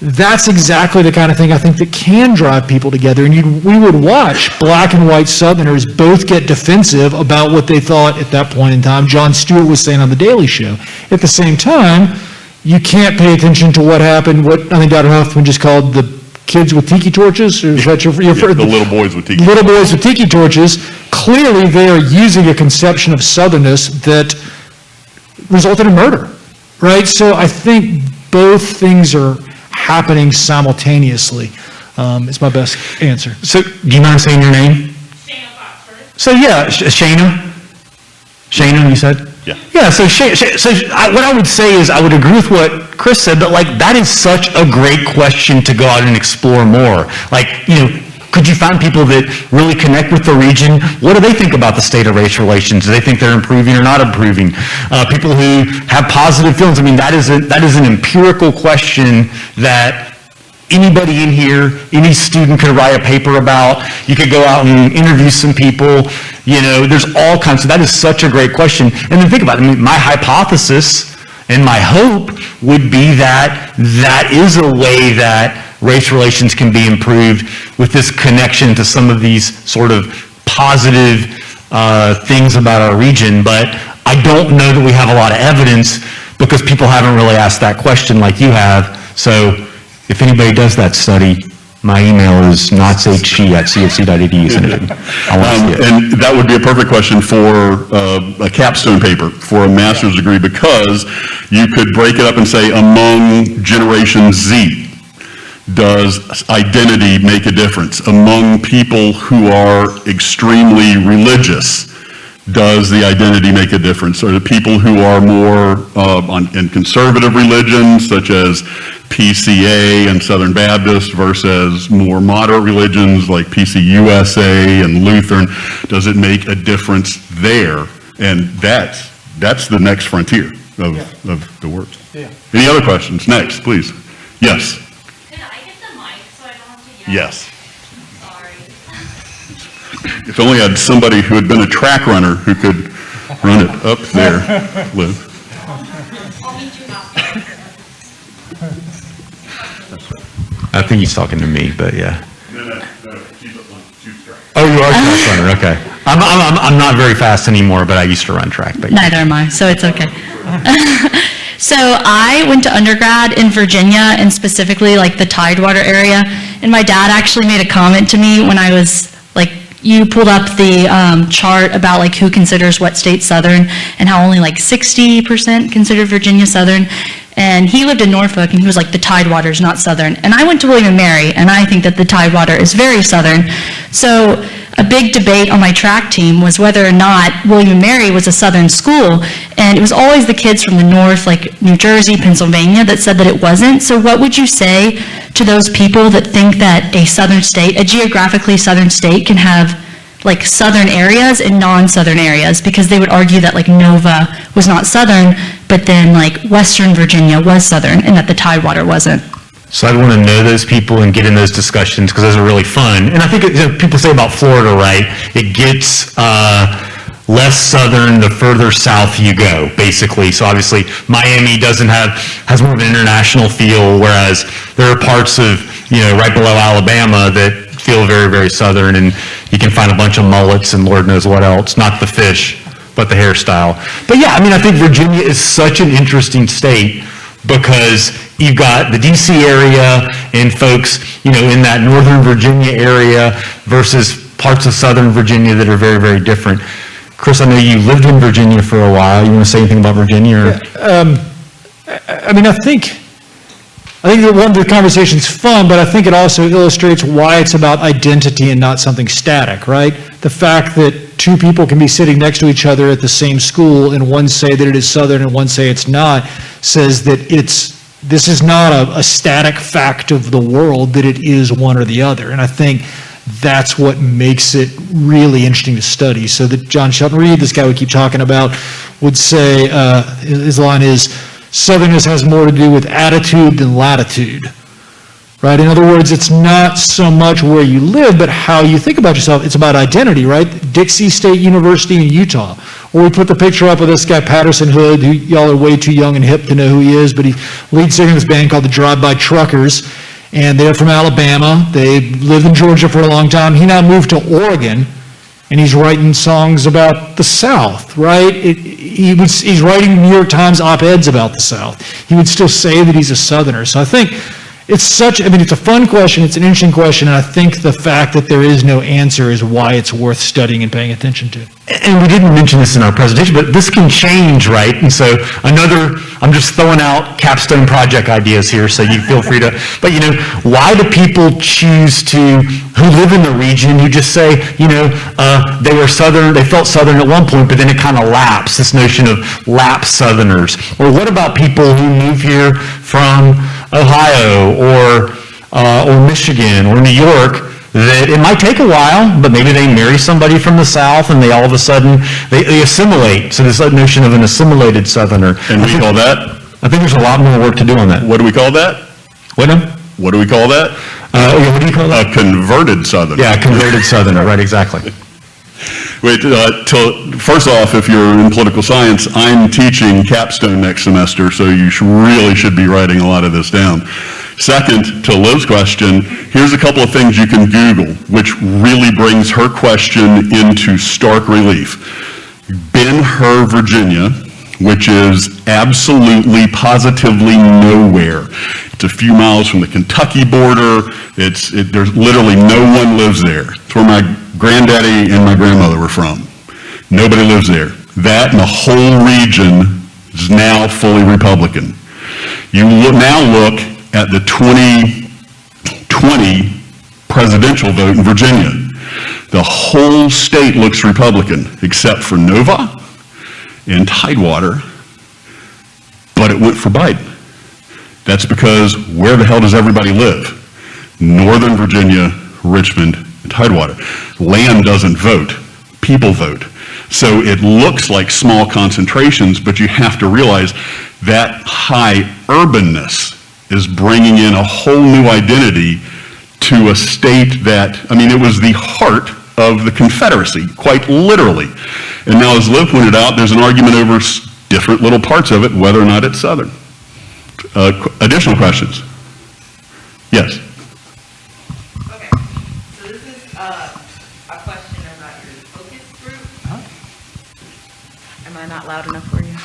That's exactly the kind of thing I think that can drive people together. And we would watch black and white Southerners both get defensive about what they thought at that point in time Jon Stewart was saying on The Daily Show. At the same time, you can't pay attention to what happened, what I think Dr. Huffman just called the kids with tiki torches, or is that your The little boys with tiki. Little boys with tiki torches. Clearly, they are using a conception of Southernness that resulted in murder, right? So I think both things are happening simultaneously, is my best answer. So, do you mind saying your name? Shayna Foxford. So, yeah, Shayna, you said? Yeah. Yeah, so what I would say is I would agree with what Chris said, but that is such a great question to go out and explore more. Could you find people that really connect with the region? What do they think about the state of race relations? Do they think they're improving or not improving? People who have positive feelings. That is an empirical question that anybody in here, any student could write a paper about. You could go out and interview some people. There's all kinds of, that is such a great question. And then think about it. My hypothesis and my hope would be that is a way that race relations can be improved with this connection to some of these sort of positive things about our region. But I don't know that we have a lot of evidence because people haven't really asked that question like you have. So if anybody does that study, My email is notshg@cfc.edu. Send it to me. I want to see it. And that would be a perfect question for a capstone paper for a master's degree, because you could break it up and say, among Generation Z, does identity make a difference? Among people who are extremely religious, does the identity make a difference? Or the people who are more in conservative religions, such as PCA and Southern Baptist, versus more moderate religions like PCUSA and Lutheran, does it make a difference there? And that's the next frontier of the work. Yeah. Any other questions? Next, please. Yes. Could I get the mic so I don't have to yell? Yes. Sorry. If only I had somebody who had been a track runner who could run it up there, Liv. I'll meet you out there. I think he's talking to me, but yeah. No, she's track. Oh, you are a track runner, okay. I'm not very fast anymore, but I used to run track. But Neither am I, so it's okay. So I went to undergrad in Virginia, and specifically like the Tidewater area, and my dad actually made a comment to me when I was like, you pulled up the chart about like who considers what state Southern, and how only like 60% considered Virginia Southern. And he lived in Norfolk, and he was like, the Tidewater's not Southern. And I went to William & Mary, and I think that the Tidewater is very Southern. So a big debate on my track team was whether or not William & Mary was a Southern school. And it was always the kids from the north, like New Jersey, Pennsylvania, that said that it wasn't. So what would you say to those people that think that a Southern state, a geographically Southern state, can have like Southern areas and non-Southern areas? Because they would argue that like Nova was not Southern, but then like Western Virginia was Southern, and that the Tidewater wasn't. So I'd want to know those people and get in those discussions, because those are really fun. And I think people say about Florida, right? It gets less Southern the further south you go, basically. So obviously Miami has more of an international feel, whereas there are parts of, right below Alabama that feel very, very Southern, and you can find a bunch of mullets and Lord knows what else, not the fish, but the hairstyle. But yeah, I think Virginia is such an interesting state, because you've got the DC area and folks, in that Northern Virginia area versus parts of Southern Virginia that are very, very different. Chris, I know you lived in Virginia for a while. You want to say anything about Virginia? Or? I think that one, the conversation's fun, but I think it also illustrates why it's about identity and not something static, right? The fact that two people can be sitting next to each other at the same school, and one say that it is Southern and one say it's not, says that this is not a static fact of the world, that it is one or the other. And I think that's what makes it really interesting to study. So that John Shelton Reed, this guy we keep talking about, would say, his line is, Southernness has more to do with attitude than latitude, right? In other words, it's not so much where you live, but how you think about yourself. It's about identity, right? Dixie State University in Utah. Or we put the picture up of this guy, Patterson Hood, who y'all are way too young and hip to know who he is, but he lead singer in this band called the Drive-By Truckers, and they're from Alabama. They lived in Georgia for a long time. He now moved to Oregon, and he's writing songs about the South, right? He's writing New York Times op-eds about the South. He would still say that he's a Southerner. So I think it's it's a fun question, it's an interesting question, and I think the fact that there is no answer is why it's worth studying and paying attention to. And we didn't mention this in our presentation, but this can change, right? And so I'm just throwing out capstone project ideas here, so you feel free to, but why do people choose who live in the region, who just say, they were Southern, they felt Southern at one point, but then it kind of lapsed, this notion of lapsed Southerners? Or what about people who move here from Ohio or Michigan or New York, that it might take a while, but maybe they marry somebody from the South and they all of a sudden, they assimilate. So this notion of an assimilated Southerner. And we call that? I think there's a lot more work to do on that. What do we call that? What do we call that? What do you call that? A converted Southerner. Yeah, converted Southerner, right, exactly. Wait, first off, if you're in political science, I'm teaching capstone next semester, so you really should be writing a lot of this down. Second, to Liv's question, here's a couple of things you can Google, which really brings her question into stark relief. Ben-Hur, Virginia, which is absolutely, positively nowhere. It's It's a few miles from the Kentucky border. There's literally no one lives there. It's where my granddaddy and my grandmother were from. Nobody lives there. That and the whole region is now fully Republican. You now look at the 2020 presidential vote in Virginia. The whole state looks Republican, except for Nova and Tidewater, but it went for Biden. That's because where the hell does everybody live? Northern Virginia, Richmond, and Tidewater. Land doesn't vote, people vote. So it looks like small concentrations, but you have to realize that high urbanness is bringing in a whole new identity to a state that, I mean, it was the heart of the Confederacy, quite literally. And now, as Liv pointed out, there's an argument over different little parts of it, whether or not it's Southern. Additional questions? Yes. Okay, so this is a question about your focus group. Am I not loud enough for you?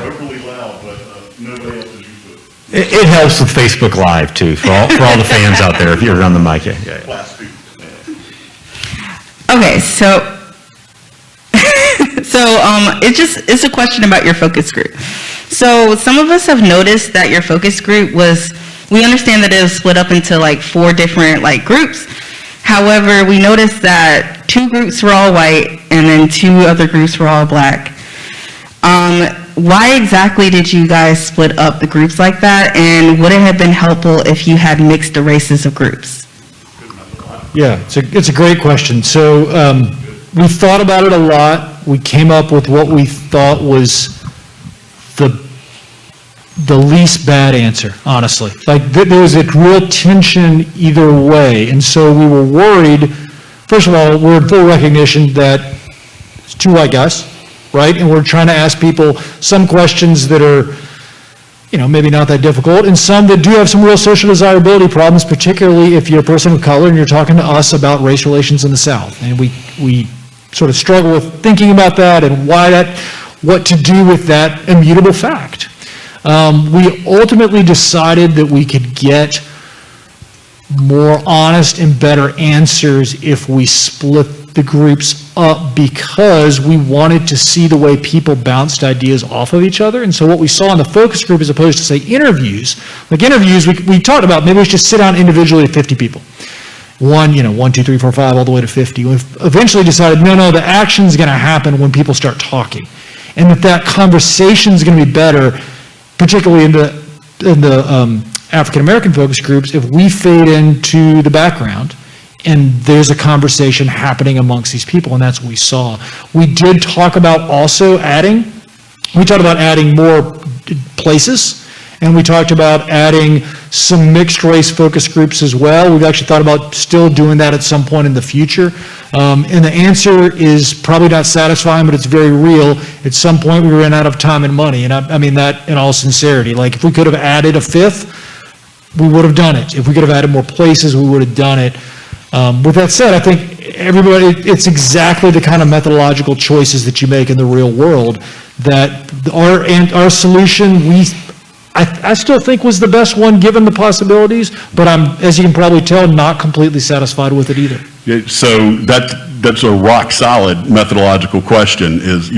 Overly loud, but nobody else is used to it. It helps with Facebook Live too, for all the fans out there, if you're on the mic. Yeah. Class speak. Okay, so it's a question about your focus group. So some of us have noticed that your focus group we understand that it was split up into like 4 different like groups. However, we noticed that 2 groups were all white and then 2 other groups were all black. Why exactly did you guys split up the groups like that? And would it have been helpful if you had mixed the races of groups? Yeah, it's a great question. So we thought about it a lot. We came up with what we thought was the least bad answer, honestly. Like, there was a real tension either way. And so we were worried, first of all, we're in full recognition that it's 2 white guys, right? And we're trying to ask people some questions that are, maybe not that difficult, and some that do have some real social desirability problems, particularly if you're a person of color and you're talking to us about race relations in the South. And we sort of struggle with thinking about that and what to do with that immutable fact. We ultimately decided that we could get more honest and better answers if we split the groups up, because we wanted to see the way people bounced ideas off of each other. And so what we saw in the focus group, as opposed to, say, interviews, we talked about maybe we should just sit down individually at 50 people. 1, 2, 3, 4, 5, all the way to 50. We've eventually decided, no, the action's going to happen when people start talking. And that conversation is going to be better, particularly in the African-American focus groups, if we fade into the background and there's a conversation happening amongst these people, and that's what we saw. We did talk about also adding more places, and we talked about adding some mixed race focus groups as well. We've actually thought about still doing that at some point in the future. And the answer is probably not satisfying, but it's very real. At some point, we ran out of time and money, and I mean that in all sincerity. Like, if we could have added a 5th, we would have done it. If we could have added more places, we would have done it. With that said, I think it's exactly the kind of methodological choices that you make in the real world that our solution, I still think was the best one given the possibilities, but I'm, as you can probably tell, not completely satisfied with it either. Yeah, so that's a rock solid methodological question is,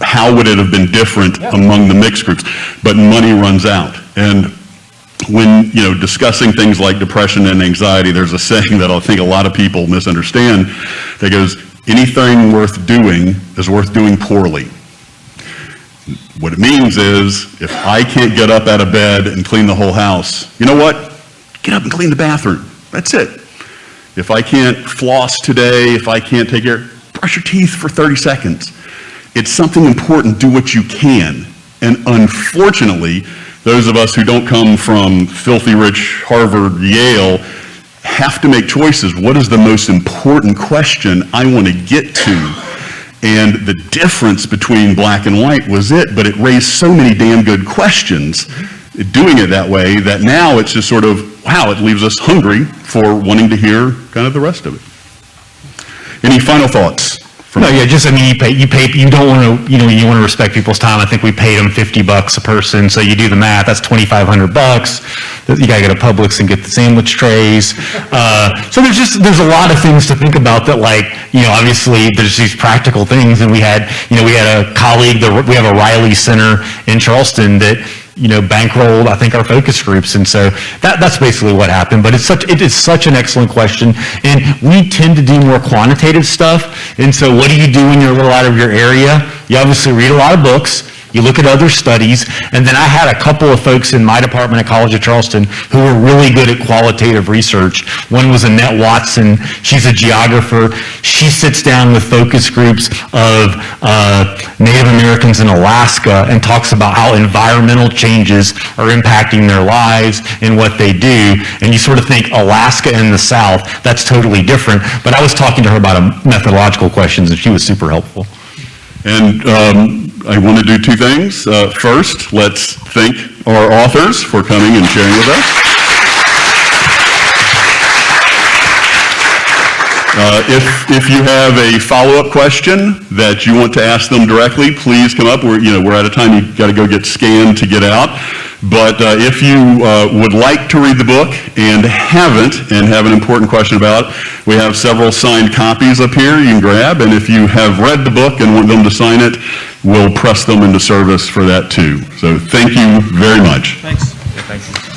how would it have been different among the mixed groups? But money runs out. And when, discussing things like depression and anxiety, there's a saying that I think a lot of people misunderstand that goes, anything worth doing is worth doing poorly. What it means is, if I can't get up out of bed and clean the whole house, you know what? Get up and clean the bathroom. That's it. If I can't floss today, if I can't brush your teeth for 30 seconds. It's something important, do what you can. And unfortunately, those of us who don't come from filthy rich Harvard, Yale, have to make choices. What is the most important question I want to get to? And the difference between black and white was it, but it raised so many damn good questions doing it that way that now it's just sort of, wow, it leaves us hungry for wanting to hear kind of the rest of it. Any final thoughts? No, yeah, just, I mean, you don't want to, you want to respect people's time. I think we paid them $50 a person, so you do the math, that's $2,500. You gotta go to Publix and get the sandwich trays. So there's a lot of things to think about that, like, obviously, there's these practical things, and we had a colleague, we have a Riley Center in Charleston that, bankrolled, I think, our focus groups, and so that's basically what happened, but it is such an excellent question, and we tend to do more quantitative stuff, and so what do you do when you're a little out of your area? You obviously read a lot of books, you look at other studies, and then I had a couple of folks in my department at College of Charleston who were really good at qualitative research. One was Annette Watson. She's a geographer. She sits down with focus groups of Native Americans in Alaska and talks about how environmental changes are impacting their lives and what they do. And you sort of think Alaska and the South, that's totally different. But I was talking to her about methodological questions, and she was super helpful. And I want to do two things. First, let's thank our authors for coming and sharing with us. If you have a follow-up question that you want to ask them directly, please come up. We're out of time. You've got to go get scanned to get out. But if you would like to read the book and haven't and have an important question about it, we have several signed copies up here you can grab. And if you have read the book and want them to sign it, we'll press them into service for that too. So thank you very much. Thanks.